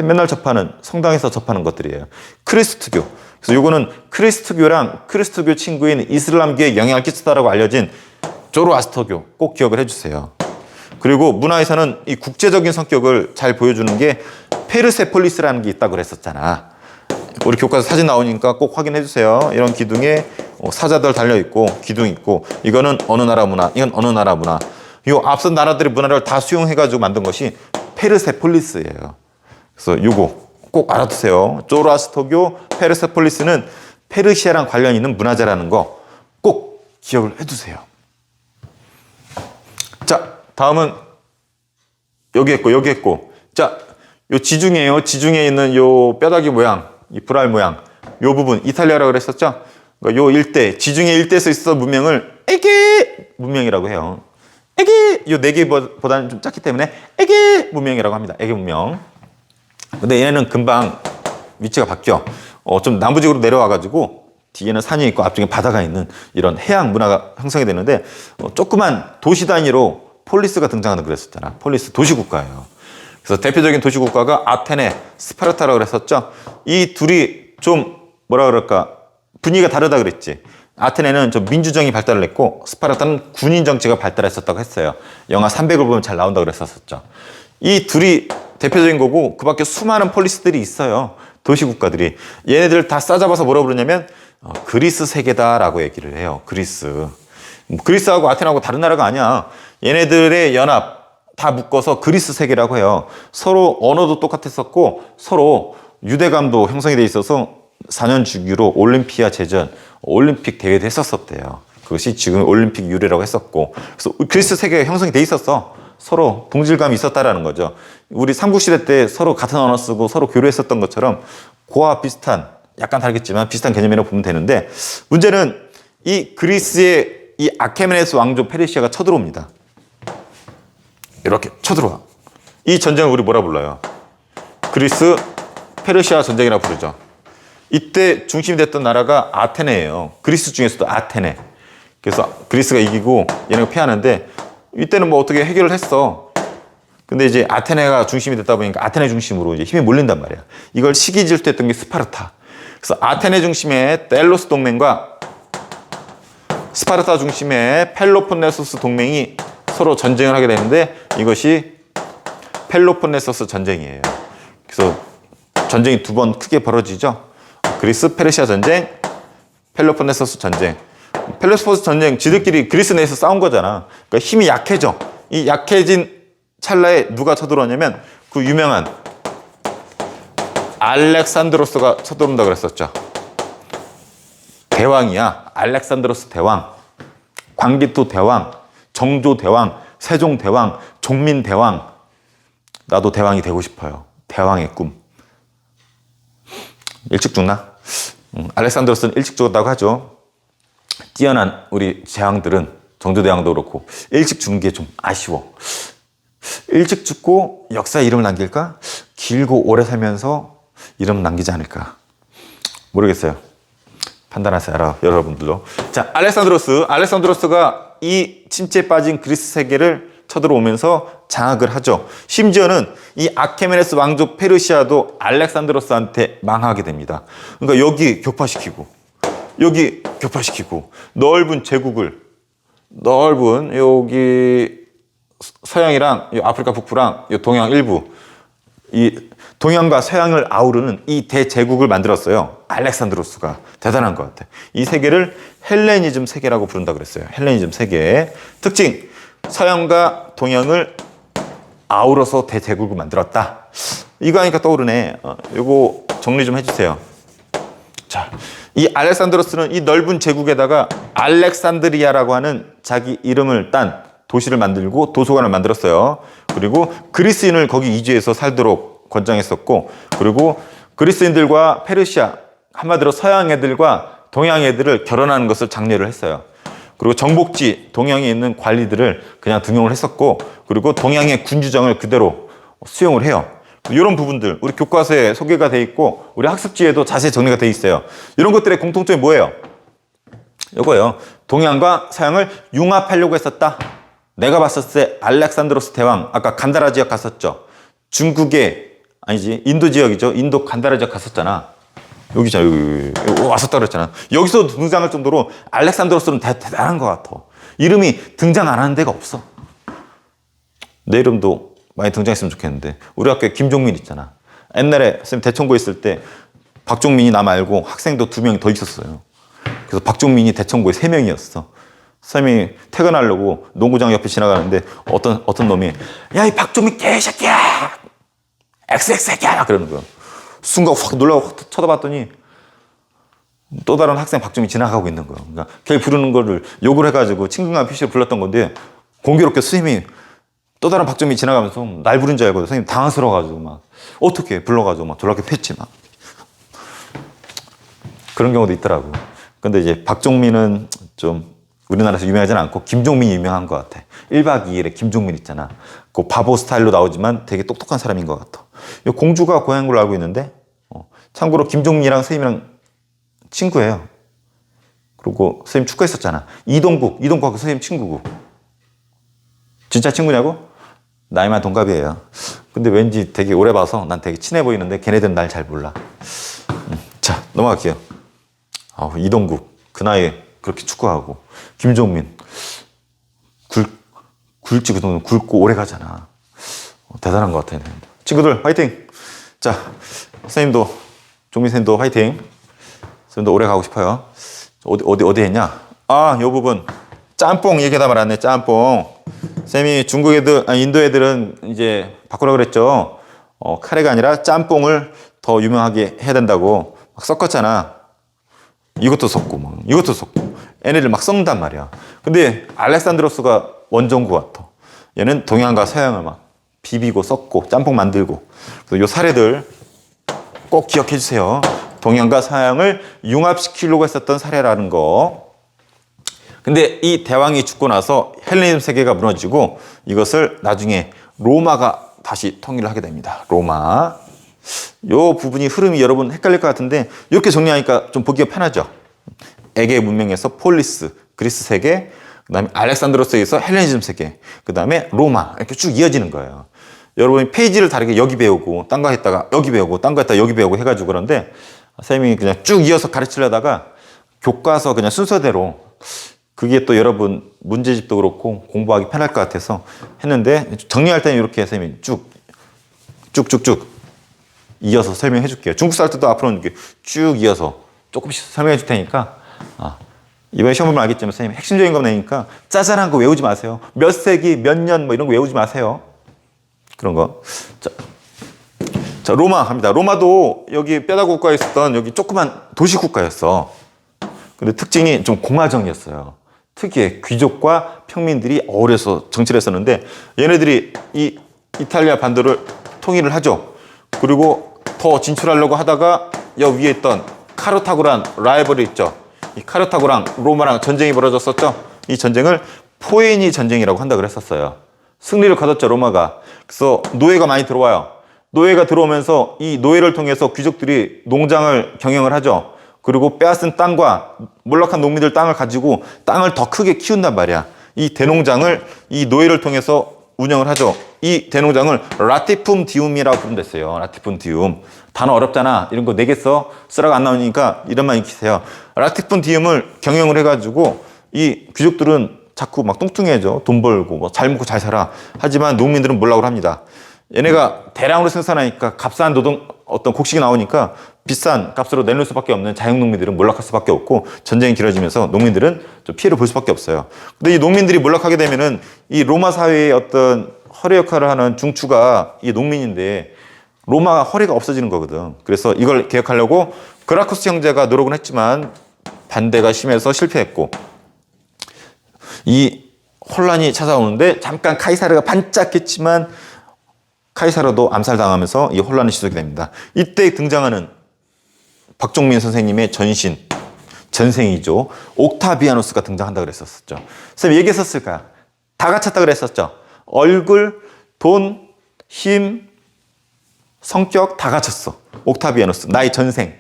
[SPEAKER 1] 맨날 접하는 성당에서 접하는 것들이에요. 크리스트교. 그래서 요거는 크리스트교랑 크리스트교 친구인 이슬람교에 영향을 끼쳤다라고 알려진 조로아스터교 꼭 기억을 해주세요. 그리고 문화에서는 이 국제적인 성격을 잘 보여주는 게 페르세폴리스라는 게 있다고 그랬었잖아. 우리 교과서 사진 나오니까 꼭 확인해 주세요. 이런 기둥에 사자들 달려있고 기둥 있고 이거는 어느 나라 문화, 이건 어느 나라 문화. 이 앞선 나라들의 문화를 다 수용해가지고 만든 것이 페르세폴리스예요. 그래서 요거 꼭 알아두세요. 조로아스터교 페르세폴리스는 페르시아랑 관련 있는 문화재라는 거 꼭 기억을 해두세요. 자, 다음은 여기 했고 자, 요 지중해요. 지중해에 있는 요 뼈다귀 모양, 이 불알 모양, 요 부분 이탈리아라고 그랬었죠. 그러니까 요 일대, 지중해 일대에서 있었던 문명을 에게 문명이라고 해요. 에게, 요 네 개보다는 좀 작기 때문에 에게 문명이라고 합니다. 에게 문명. 근데 얘네는 금방 위치가 바뀌어. 좀 남부지구로 내려와가지고 뒤에는 산이 있고 앞쪽에 바다가 있는 이런 해양 문화가 형성이 되는데 조그만 도시 단위로 폴리스가 등장하는 그랬었잖아. 폴리스 도시국가예요. 그래서 대표적인 도시국가가 아테네, 스파르타라고 그랬었죠. 이 둘이 좀 뭐라 그럴까 분위기가 다르다 그랬지. 아테네는 좀 민주정이 발달을 했고 스파르타는 군인 정치가 발달했었다고 했어요. 영화 300을 보면 잘 나온다고 그랬었죠. 이 둘이 대표적인 거고 그 밖에 수많은 폴리스들이 있어요. 도시국가들이. 얘네들 다 싸잡아서 뭐라고 부르냐면 그리스 세계다라고 얘기를 해요. 그리스하고 아테네하고 다른 나라가 아니야. 얘네들의 연합 다 묶어서 그리스 세계라고 해요. 서로 언어도 똑같았었고 서로 유대감도 형성이 돼 있어서 4년 주기로 올림피아 제전 올림픽 대회도 했었대요. 그것이 지금 올림픽 유래라고 했었고 그래서 그리스 세계가 형성이 돼 있었어. 서로 동질감이 있었다라는 거죠. 우리 삼국시대 때 서로 같은 언어 쓰고 서로 교류했었던 것처럼 그와 비슷한 약간 다르겠지만 비슷한 개념이라고 보면 되는데 문제는 이 그리스의 이 아케메네스 왕조 페르시아가 쳐들어옵니다. 이렇게 쳐들어와. 이 전쟁을 우리 뭐라 불러요? 그리스 페르시아 전쟁이라고 부르죠. 이때 중심이 됐던 나라가 아테네예요. 그리스 중에서도 아테네. 그래서 그리스가 이기고 얘네가 패하는데 이때는 뭐 어떻게 해결을 했어. 근데 이제 아테네가 중심이 됐다 보니까 아테네 중심으로 이제 힘이 몰린단 말이야. 이걸 시기 질투했던 게 스파르타. 그래서 아테네 중심의 델로스 동맹과 스파르타 중심의 펠로폰네소스 동맹이 서로 전쟁을 하게 되는데 이것이 펠로폰네소스 전쟁이에요. 그래서 전쟁이 두 번 크게 벌어지죠. 그리스 페르시아 전쟁, 펠로폰네소스 전쟁. 펠로폰네소스 전쟁 지들끼리 그리스 내에서 싸운 거잖아. 그러니까 힘이 약해져. 이 약해진 찰나에 누가 쳐들어오냐면 그 유명한 알렉산드로스가 쳐들어온다 그랬었죠. 대왕이야. 알렉산드로스 대왕, 광기토 대왕, 정조 대왕, 세종 대왕, 종민 대왕. 나도 대왕이 되고 싶어요. 대왕의 꿈. 일찍 죽나? 알렉산드로스는 일찍 죽었다고 하죠. 뛰어난 우리 제왕들은 정조 대왕도 그렇고 일찍 죽는 게 좀 아쉬워. 일찍 죽고 역사에 이름을 남길까? 길고 오래 살면서 이름 남기지 않을까? 모르겠어요. 판단하세요, 여러분들도. 자, 알렉산드로스가 이 침체에 빠진 그리스 세계를 쳐들어오면서 장악을 하죠. 심지어는 이 아케메네스 왕조 페르시아도 알렉산드로스한테 망하게 됩니다. 그러니까 여기 격파시키고 여기 격파시키고 넓은 제국을 여기 서양이랑 아프리카 북부랑 동양 일부 이 동양과 서양을 아우르는 이 대제국을 만들었어요. 알렉산드로스가. 대단한 것 같아. 이 세계를 헬레니즘 세계라고 부른다 그랬어요. 헬레니즘 세계. 특징, 서양과 동양을 아우러서 대제국을 만들었다. 이거 하니까 떠오르네. 이거 정리 좀 해주세요. 자, 이 알렉산드로스는 이 넓은 제국에다가 알렉산드리아라고 하는 자기 이름을 딴 도시를 만들고 도서관을 만들었어요. 그리고 그리스인을 거기 이주해서 살도록 권장했었고, 그리고 그리스인들과 페르시아, 한마디로 서양 애들과 동양 애들을 결혼하는 것을 장려를 했어요. 그리고 정복지 동양에 있는 관리들을 그냥 등용을 했었고, 그리고 동양의 군주정을 그대로 수용을 해요. 이런 부분들 우리 교과서에 소개가 돼 있고 우리 학습지에도 자세히 정리가 돼 있어요. 이런 것들의 공통점이 뭐예요? 이거예요. 동양과 서양을 융합하려고 했었다. 내가 봤을 때 알렉산드로스 대왕, 아까 간다라 지역 갔었죠. 중국의, 아니지, 인도 지역이죠. 인도 간다라 지역 갔었잖아. 여기잖아, 여기 왔었다 그랬잖아. 여기서 등장할 정도로 알렉산드로스는 대단한 것 같아. 이름이 등장 안 하는 데가 없어. 내 이름도 많이 등장했으면 좋겠는데. 우리 학교에 김종민 있잖아. 옛날에 선생님 대청고 있을 때 박종민이 나 말고 학생도 2명이 더 있었어요. 그래서 박종민이 대청고에 3명이었어. 선생님이 퇴근하려고 농구장 옆에 지나가는데 어떤 놈이 야, 이 박종민 개새끼야! XX새끼야! 그러는 거야. 순간 확 놀라고 확 쳐다봤더니 또 다른 학생 박종민이 지나가고 있는 거야. 그러니까 걔 부르는 거를 욕을 해가지고 친근감 표시로 불렀던 건데 공교롭게 선생님이 또 다른 박종민이 지나가면서 날 부른 줄 알고 선생님 당황스러워가지고 막 어떻게 불러가지고 막 졸라게 팼지 막. 그런 경우도 있더라고. 근데 이제 박종민은 좀 우리나라에서 유명하지는 않고 김종민이 유명한 것 같아. 1박 2일에 김종민 있잖아. 그 바보 스타일로 나오지만 되게 똑똑한 사람인 것 같아. 공주가 고향인 걸로 알고 있는데 참고로 김종민이랑 선생님이랑 친구예요. 그리고 선생님 축구했었잖아. 이동국하고 선생님 친구고. 진짜 친구냐고? 나이만 동갑이에요. 근데 왠지 되게 오래 봐서 난 되게 친해 보이는데 걔네들은 날 잘 몰라. 자, 넘어갈게요. 이동국 그 나이에 그렇게 축구하고 김종민 굴지 그 정도는 굵고 오래 가잖아. 대단한 것 같아. 친구들 화이팅. 자, 선생님도 종민 선생님도 화이팅. 선생님도 오래 가고 싶어요. 어디 했냐? 요 부분 짬뽕 얘기하다 말았네. 짬뽕. 쌤이 중국 애들, 인도 애들은 이제 바꾸라 그랬죠. 카레가 아니라 짬뽕을 더 유명하게 해야 된다고 막 섞었잖아. 이것도 섞고, 이것도 섞고. 얘네들 막 섞는단 말이야. 근데 알렉산드로스가 원정구 같아. 얘는 동양과 서양을 막 비비고 섞고 짬뽕 만들고. 그래서 요 사례들 꼭 기억해 주세요. 동양과 서양을 융합시키려고 했었던 사례라는 거. 근데 이 대왕이 죽고 나서 헬레니즘 세계가 무너지고 이것을 나중에 로마가 다시 통일을 하게 됩니다. 로마. 요 부분이 흐름이 여러분 헷갈릴 것 같은데 이렇게 정리하니까 좀 보기가 편하죠. 에게 문명에서 폴리스, 그리스 세계, 그 다음에 알렉산드로스에서 헬레니즘 세계, 그 다음에 로마 이렇게 쭉 이어지는 거예요. 여러분이 페이지를 다르게 여기 배우고 딴 거 했다가 여기 배우고 딴 거 했다가 여기 배우고 해가지고 그런데 선생님이 그냥 쭉 이어서 가르치려다가 교과서 그냥 순서대로 그게 또 여러분 문제집도 그렇고 공부하기 편할 것 같아서 했는데 정리할 때는 이렇게 선생님이 쭉쭉쭉 이어서 설명해 줄게요. 중국사 할 때도 앞으로는 이렇게 쭉 이어서 조금씩 설명해 줄 테니까 이번에 시험 보면 알겠지만 선생님 핵심적인 거 내니까 짜잘한 거 외우지 마세요. 몇 세기, 몇 년 뭐 이런 거 외우지 마세요. 그런 거. 자, 로마 갑니다. 로마도 여기 뼈다 국가에 있었던 여기 조그만 도시 국가였어. 근데 특징이 좀 공화정이었어요. 특이해. 귀족과 평민들이 어울려서 정치를 했었는데 얘네들이 이 이탈리아 반도를 통일을 하죠. 그리고 더 진출하려고 하다가 여 위에 있던 카르타고란 라이벌이 있죠. 이 카르타고랑 로마랑 전쟁이 벌어졌었죠. 이 전쟁을 포에니 전쟁이라고 한다고 그랬었어요. 승리를 거뒀죠, 로마가. 그래서 노예가 많이 들어와요. 노예가 들어오면서 이 노예를 통해서 귀족들이 농장을 경영을 하죠. 그리고 빼앗은 땅과 몰락한 농민들 땅을 가지고 땅을 더 크게 키운단 말이야. 이 대농장을 이 노예를 통해서 운영을 하죠. 이 대농장을 라티품 디움이라고 부른댔어요. 라티품 디움. 단어 어렵잖아. 이런 거 내겠어. 쓰라고 안 나오니까 이런만 익히세요. 라티품 디움을 경영을 해가지고 이 귀족들은 자꾸 막 뚱뚱해져. 돈 벌고 뭐 잘 먹고 잘 살아. 하지만 농민들은 몰락을 합니다. 얘네가 대량으로 생산하니까 값싼 노동 어떤 곡식이 나오니까 비싼 값으로 내놓을 수밖에 없는 자영농민들은 몰락할 수밖에 없고 전쟁이 길어지면서 농민들은 좀 피해를 볼 수밖에 없어요. 근데 이 농민들이 몰락하게 되면은 이 로마 사회의 어떤 허리 역할을 하는 중추가 이 농민인데 로마가 허리가 없어지는 거거든. 그래서 이걸 개혁하려고 그라쿠스 형제가 노력은 했지만 반대가 심해서 실패했고 이 혼란이 찾아오는데 잠깐 카이사르가 반짝했지만 카이사르도 암살당하면서 이 혼란이 지속이 됩니다. 이때 등장하는 박종민 선생님의 전생이죠. 옥타비아누스가 등장한다고 그랬었죠. 선생님 얘기했었을까요? 다 갖췄다 그랬었죠. 얼굴, 돈, 힘, 성격 다 갖췄어. 옥타비아누스, 나의 전생.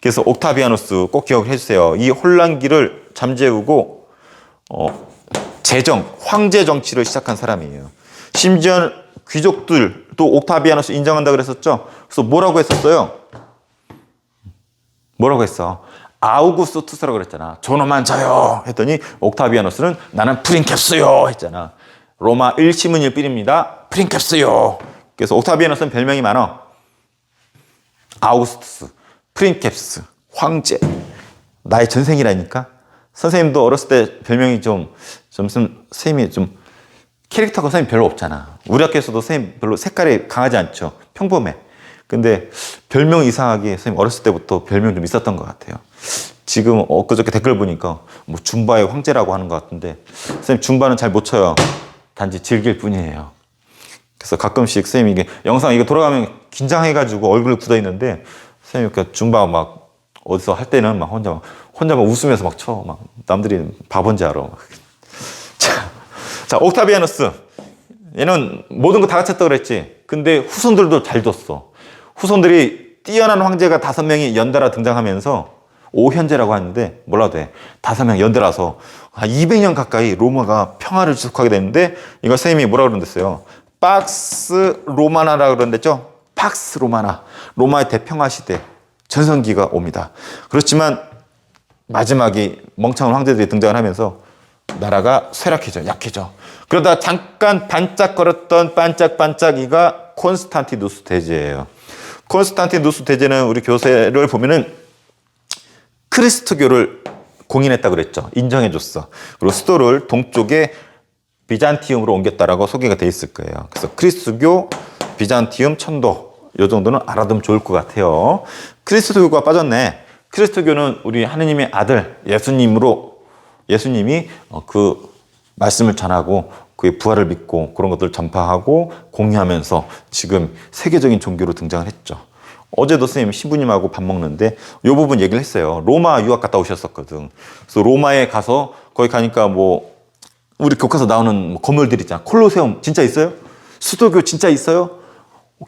[SPEAKER 1] 그래서 옥타비아누스 꼭 기억을 해주세요. 이 혼란기를 잠재우고 제정, 황제 정치를 시작한 사람이에요. 심지어 귀족들도 옥타비아누스 인정한다 그랬었죠. 그래서 뭐라고 했었어요? 뭐라고 했어? 아우구스투스라고 그랬잖아. 저놈만 저요 했더니 옥타비아누스는 나는 프린캡스요 했잖아. 로마 1시문 1빌입니다. 프린캡스요. 그래서 옥타비아누스는 별명이 많아. 아우구스투스, 프린캡스, 황제. 나의 전생이라니까. 선생님도 어렸을 때 별명이 선생님이 좀 캐릭터가 선생님 별로 없잖아. 우리 학교에서도 선생님 별로 색깔이 강하지 않죠. 평범해. 근데 별명 이상하게 선생님 어렸을 때부터 별명 좀 있었던 것 같아요. 지금 엊그저께 댓글 보니까 뭐 줌바의 황제라고 하는 것 같은데 선생님 줌바는 잘 못 춰요. 단지 즐길 뿐이에요. 그래서 가끔씩 선생님이 이게 영상 이거 돌아가면 긴장해가지고 얼굴 굳어 있는데 선생님 그 줌바 막 어디서 할 때는 막 혼자 막 웃으면서 막 쳐. 막 남들이 바본지 알아. 자, 옥타비아누스. 얘는 모든 거 다 갖췄다 그랬지. 근데 후손들도 잘 뒀어. 후손들이 뛰어난 황제가 5명이 연달아 등장하면서 오현제라고 하는데 몰라도 돼. 5명 연달아서 한 200년 가까이 로마가 평화를 지속하게 됐는데 이거 선생님이 뭐라고 그러는데요? 박스 로마나라고 그러는데죠. 박스 로마나. 로마의 대평화 시대 전성기가 옵니다. 그렇지만 마지막에 멍청한 황제들이 등장을 하면서 나라가 쇠락해져, 약해져. 그러다 잠깐 반짝거렸던 반짝반짝이가 콘스탄티누스 대제예요. 콘스탄티누스 대제는 우리 교세를 보면은 크리스토교를 공인했다고 그랬죠. 인정해줬어. 그리고 수도를 동쪽에 비잔티움으로 옮겼다라고 소개가 돼 있을 거예요. 그래서 크리스토교, 비잔티움, 천도 이 정도는 알아두면 좋을 것 같아요. 크리스토교가 빠졌네. 크리스토교는 우리 하느님의 아들 예수님이 그 말씀을 전하고 그의 부활을 믿고 그런 것들을 전파하고 공유하면서 지금 세계적인 종교로 등장을 했죠. 어제도 선생님 신부님하고 밥 먹는데 이 부분 얘기를 했어요. 로마 유학 갔다 오셨었거든. 그래서 로마에 가서 거기 가니까 뭐 우리 교과서 나오는 건물들 있잖아. 콜로세움 진짜 있어요? 수도교 진짜 있어요?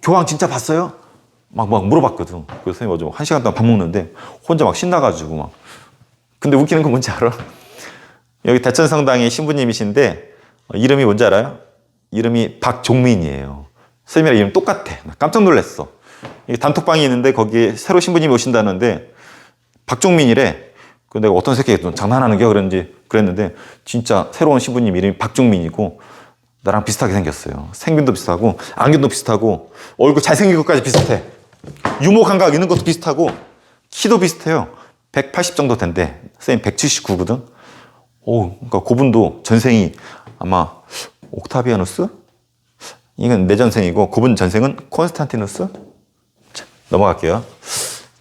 [SPEAKER 1] 교황 진짜 봤어요? 막 물어봤거든. 그래서 선생님 어제 1시간 동안 밥 먹는데 혼자 막 신나가지고 막. 근데 웃기는 건 뭔지 알아? 여기 대천성당의 신부님이신데 이름이 뭔지 알아요? 이름이 박종민이에요. 선생님이랑 이름 똑같아. 나 깜짝 놀랐어. 단톡방이 있는데 거기에 새로 신부님이 오신다는데 박종민이래. 근데 내가 어떤 새끼가 좀 장난하는 게 그랬는데 진짜 새로운 신부님 이름이 박종민이고 나랑 비슷하게 생겼어요. 생긴도 비슷하고 안경도 비슷하고 얼굴 잘생긴 것까지 비슷해. 유머 감각 있는 것도 비슷하고 키도 비슷해요. 180 정도 된대. 선생님 179거든. 그러니까 그분도 전생이 아마 옥타비아누스? 이건 내 전생이고 그분 전생은 콘스탄티누스? 자, 넘어갈게요.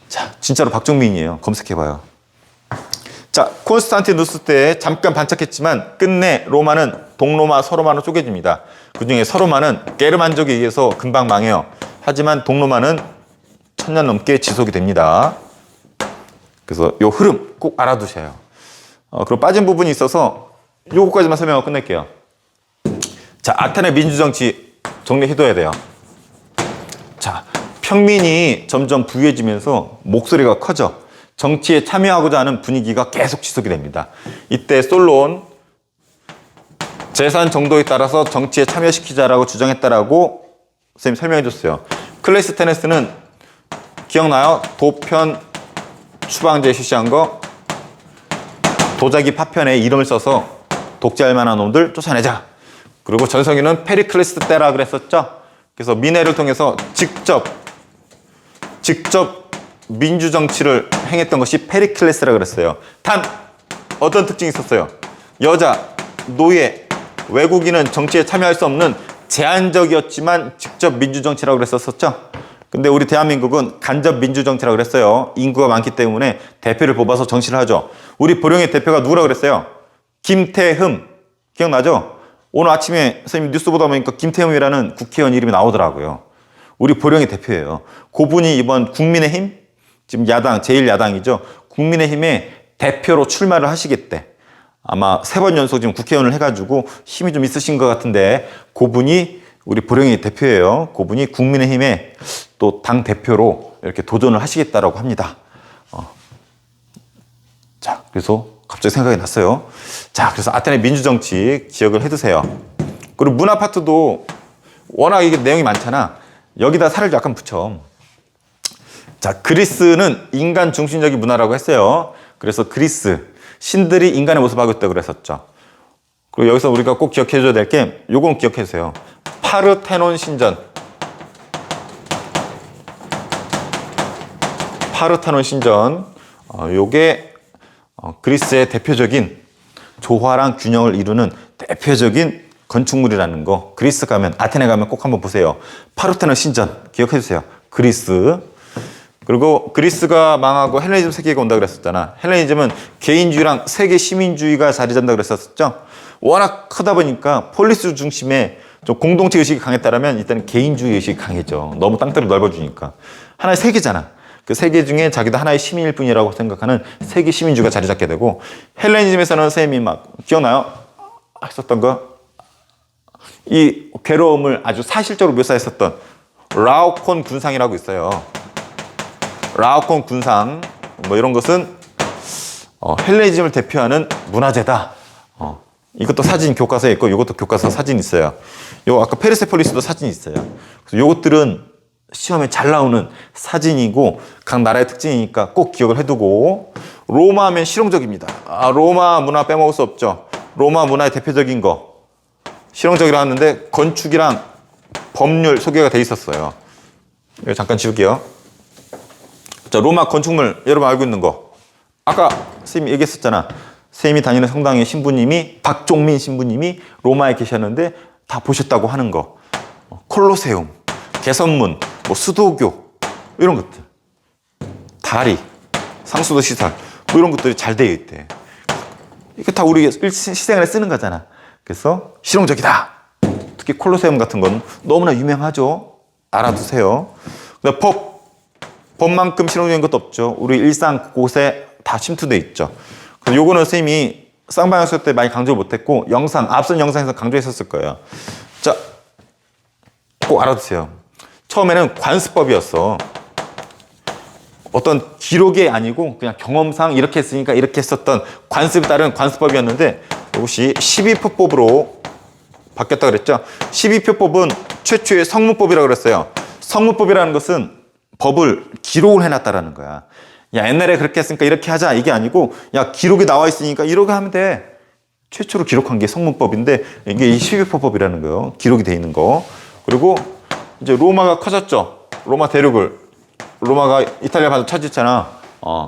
[SPEAKER 1] 자, 진짜로 박종민이에요. 검색해봐요. 자, 콘스탄티누스 때 잠깐 반짝했지만 끝내 로마는 동로마, 서로마로 쪼개집니다. 그 중에 서로마는 게르만족에 의해서 금방 망해요. 하지만 동로마는 1000년 넘게 지속이 됩니다. 그래서 요 흐름 꼭 알아두셔요. 그리고 빠진 부분이 있어서 요거까지만 설명하고 끝낼게요. 자, 아테네 민주정치 정리해둬야 돼요. 자, 평민이 점점 부유해지면서 목소리가 커져. 정치에 참여하고자 하는 분위기가 계속 지속이 됩니다. 이때 솔론 재산 정도에 따라서 정치에 참여시키자라고 주장했다라고 선생님 설명해 줬어요. 클레이스테네스는 기억나요? 도편 추방제 실시한 거. 도자기 파편에 이름을 써서 독재할 만한 놈들 쫓아내자. 그리고 전성기는 페리클레스 때라 그랬었죠. 그래서 민회를 통해서 직접 민주정치를 행했던 것이 페리클레스라 그랬어요. 단 어떤 특징이 있었어요? 여자, 노예, 외국인은 정치에 참여할 수 없는 제한적이었지만 직접 민주정치라고 그랬었죠. 근데 우리 대한민국은 간접 민주정치라고 그랬어요. 인구가 많기 때문에 대표를 뽑아서 정치를 하죠. 우리 보령의 대표가 누구라고 그랬어요? 김태흠. 기억나죠? 오늘 아침에 선생님 뉴스 보다 보니까 김태흠이라는 국회의원 이름이 나오더라고요. 우리 보령의 대표예요. 그분이 이번 국민의힘, 지금 야당, 제1야당이죠. 국민의힘의 대표로 출마를 하시겠대. 아마 3번 연속 지금 국회의원을 해가지고 힘이 좀 있으신 것 같은데 그분이 우리 보령의 대표예요. 그분이 국민의힘의 또 당 대표로 이렇게 도전을 하시겠다라고 합니다. 자, 그래서 갑자기 생각이 났어요. 자, 그래서 아테네 민주정치 기억을 해두세요. 그리고 문화 파트도 워낙 이게 내용이 많잖아. 여기다 살을 약간 붙여. 자, 그리스는 인간 중심적인 문화라고 했어요. 그래서 그리스, 신들이 인간의 모습을 하고 있다고 그랬었죠. 그리고 여기서 우리가 꼭 기억해줘야 될 게, 요건 기억해주세요. 파르테논 신전. 파르테논 신전. 요게 그리스의 대표적인 조화랑 균형을 이루는 대표적인 건축물이라는 거. 그리스 가면, 아테네 가면 꼭 한번 보세요. 파르테논 신전 기억해주세요. 그리스. 그리고 그리스가 망하고 헬레니즘 세계가 온다고 그랬었잖아. 헬레니즘은 개인주의랑 세계 시민주의가 자리 잡는다고 그랬었죠. 워낙 크다 보니까 폴리스 중심의 좀 공동체 의식이 강했다면 일단 개인주의 의식이 강해져. 너무 땅덩이를 넓어주니까. 하나의 세계잖아. 그 세계 중에 자기도 하나의 시민일 뿐이라고 생각하는 세계 시민주의가 자리 잡게 되고, 헬레니즘에서는 쌤이 막 기억나요? 했었던 거? 이 괴로움을 아주 사실적으로 묘사했었던 라오콘 군상이라고 있어요. 라오콘 군상, 뭐 이런 것은 헬레니즘을 대표하는 문화재다. 이것도 사진 교과서에 있고, 이것도 교과서 사진 있어요. 요 아까 페르세폴리스도 사진이 있어요. 그래서 요것들은 시험에 잘 나오는 사진이고 각 나라의 특징이니까 꼭 기억을 해두고, 로마 하면 실용적입니다. 로마 문화 빼먹을 수 없죠. 로마 문화의 대표적인 거 실용적이라 하는데 건축이랑 법률 소개가 돼 있었어요. 이거 잠깐 지울게요. 자, 로마 건축물 여러분 알고 있는 거. 아까 선생님이 얘기했었잖아. 선생님이 다니는 성당의 신부님이, 박종민 신부님이 로마에 계셨는데 다 보셨다고 하는 거. 콜로세움, 개선문, 뭐 수도교, 이런 것들. 다리, 상수도 시설, 뭐 이런 것들이 잘 되어 있대. 이게 다 우리 실생활에 쓰는 거잖아. 그래서 실용적이다. 특히 콜로세움 같은 건 너무나 유명하죠. 알아두세요. 법만큼 실용적인 것도 없죠. 우리 일상 곳에 다 침투돼 있죠. 그래서 요거는 선생님이 쌍방향 수업 때 많이 강조 못했고, 앞선 영상에서 강조했었을 거예요. 자, 꼭 알아두세요. 처음에는 관습법이었어. 어떤 기록이 아니고 그냥 경험상 이렇게 했으니까 이렇게 했었던 관습에 따른 관습법이었는데, 이것이 12표법으로 바뀌었다 그랬죠. 12표법은 최초의 성문법이라고 그랬어요. 성문법이라는 것은 법을 기록을 해놨다라는 거야. 야, 옛날에 그렇게 했으니까 이렇게 하자, 이게 아니고, 야, 기록이 나와 있으니까 이렇게 하면 돼. 최초로 기록한 게 성문법인데, 이게 이 12표법이라는 거예요. 기록이 돼 있는 거. 그리고 이제 로마가 커졌죠. 로마 대륙을. 로마가 이탈리아 바다 차지했잖아.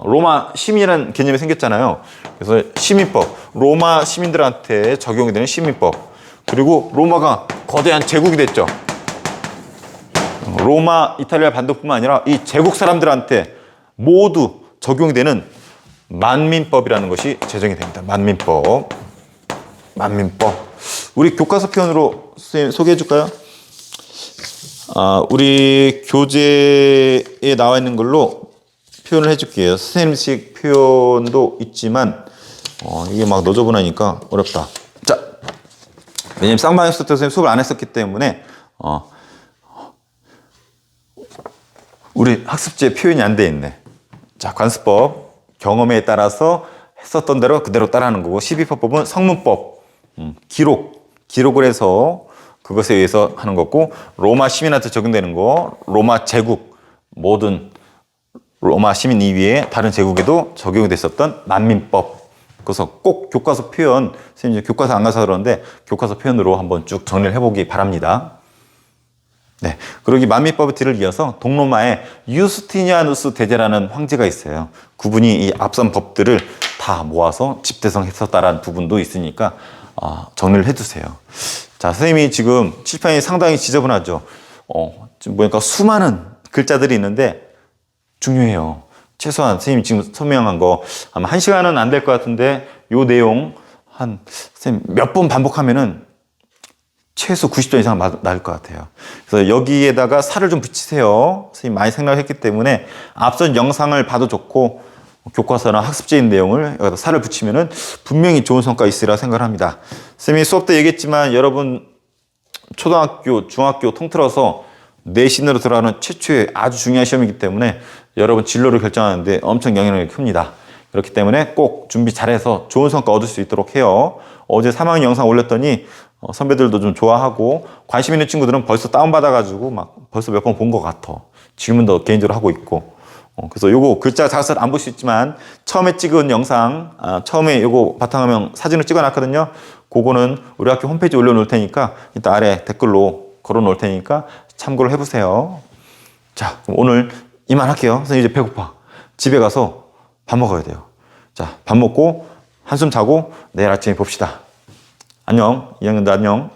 [SPEAKER 1] 로마 시민이라는 개념이 생겼잖아요. 그래서 시민법, 로마 시민들한테 적용이 되는 시민법. 그리고 로마가 거대한 제국이 됐죠. 로마 이탈리아 반도뿐만 아니라 이 제국 사람들한테 모두 적용이 되는 만민법이라는 것이 제정이 됩니다. 만민법. 우리 교과서 표현으로 소개해 줄까요? 우리 교재에 나와 있는 걸로 표현을 해줄게요. 선생님식 표현도 있지만 이게 막 너저분하니까 어렵다. 자, 왜냐면 쌍방향 수업 때 선생님 수업을 안 했었기 때문에 우리 학습지에 표현이 안 돼 있네. 자, 관습법, 경험에 따라서 했었던 대로 그대로 따라하는 거고, 12표법은 성문법, 기록을 해서 그것에 의해서 하는 거고, 로마 시민한테 적용되는 거, 로마 제국, 모든 로마 시민 이외에 다른 제국에도 적용이 됐었던 만민법. 그래서 꼭 교과서 표현, 선생님 교과서 안 가서 그러는데 교과서 표현으로 한번 쭉 정리를 해보기 바랍니다. 네. 그리고 이 만민법 뒤를 이어서 동로마에 유스티니아누스 대제라는 황제가 있어요. 그분이 이 앞선 법들을 다 모아서 집대성했었다라는 부분도 있으니까 정리를 해두세요. 자, 선생님이 지금 칠판이 상당히 지저분하죠. 지금 보니까 수많은 글자들이 있는데 중요해요. 최소한 선생님이 지금 설명한 거 아마 1시간은 안 될 것 같은데 요 내용 선생님 몇 번 반복하면은 최소 90점 이상 나올 것 같아요. 그래서 여기에다가 살을 좀 붙이세요. 선생님 많이 생각했기 때문에 앞선 영상을 봐도 좋고 교과서나 학습지인 내용을 여기다 살을 붙이면은 분명히 좋은 성과 있으리라 생각을 합니다. 선생님이 수업 때 얘기했지만 여러분 초등학교, 중학교 통틀어서 내신으로 들어가는 최초의 아주 중요한 시험이기 때문에 여러분 진로를 결정하는데 엄청 영향력이 큽니다. 그렇기 때문에 꼭 준비 잘해서 좋은 성과 얻을 수 있도록 해요. 어제 3학년 영상 올렸더니 선배들도 좀 좋아하고 관심 있는 친구들은 벌써 다운받아가지고 막 벌써 몇 번 본 것 같아. 질문도 개인적으로 하고 있고. 그래서 요거 글자 자세를 안 볼 수 있지만 처음에 찍은 영상, 처음에 요거 바탕화면 사진을 찍어놨거든요. 그거는 우리 학교 홈페이지에 올려놓을 테니까 이따 아래 댓글로 걸어놓을 테니까 참고를 해보세요. 자, 그럼 오늘 이만할게요. 선생님 이제 배고파. 집에 가서 밥 먹어야 돼요. 자, 밥 먹고 한숨 자고 내일 아침에 봅시다. 안녕. 2학년들 안녕.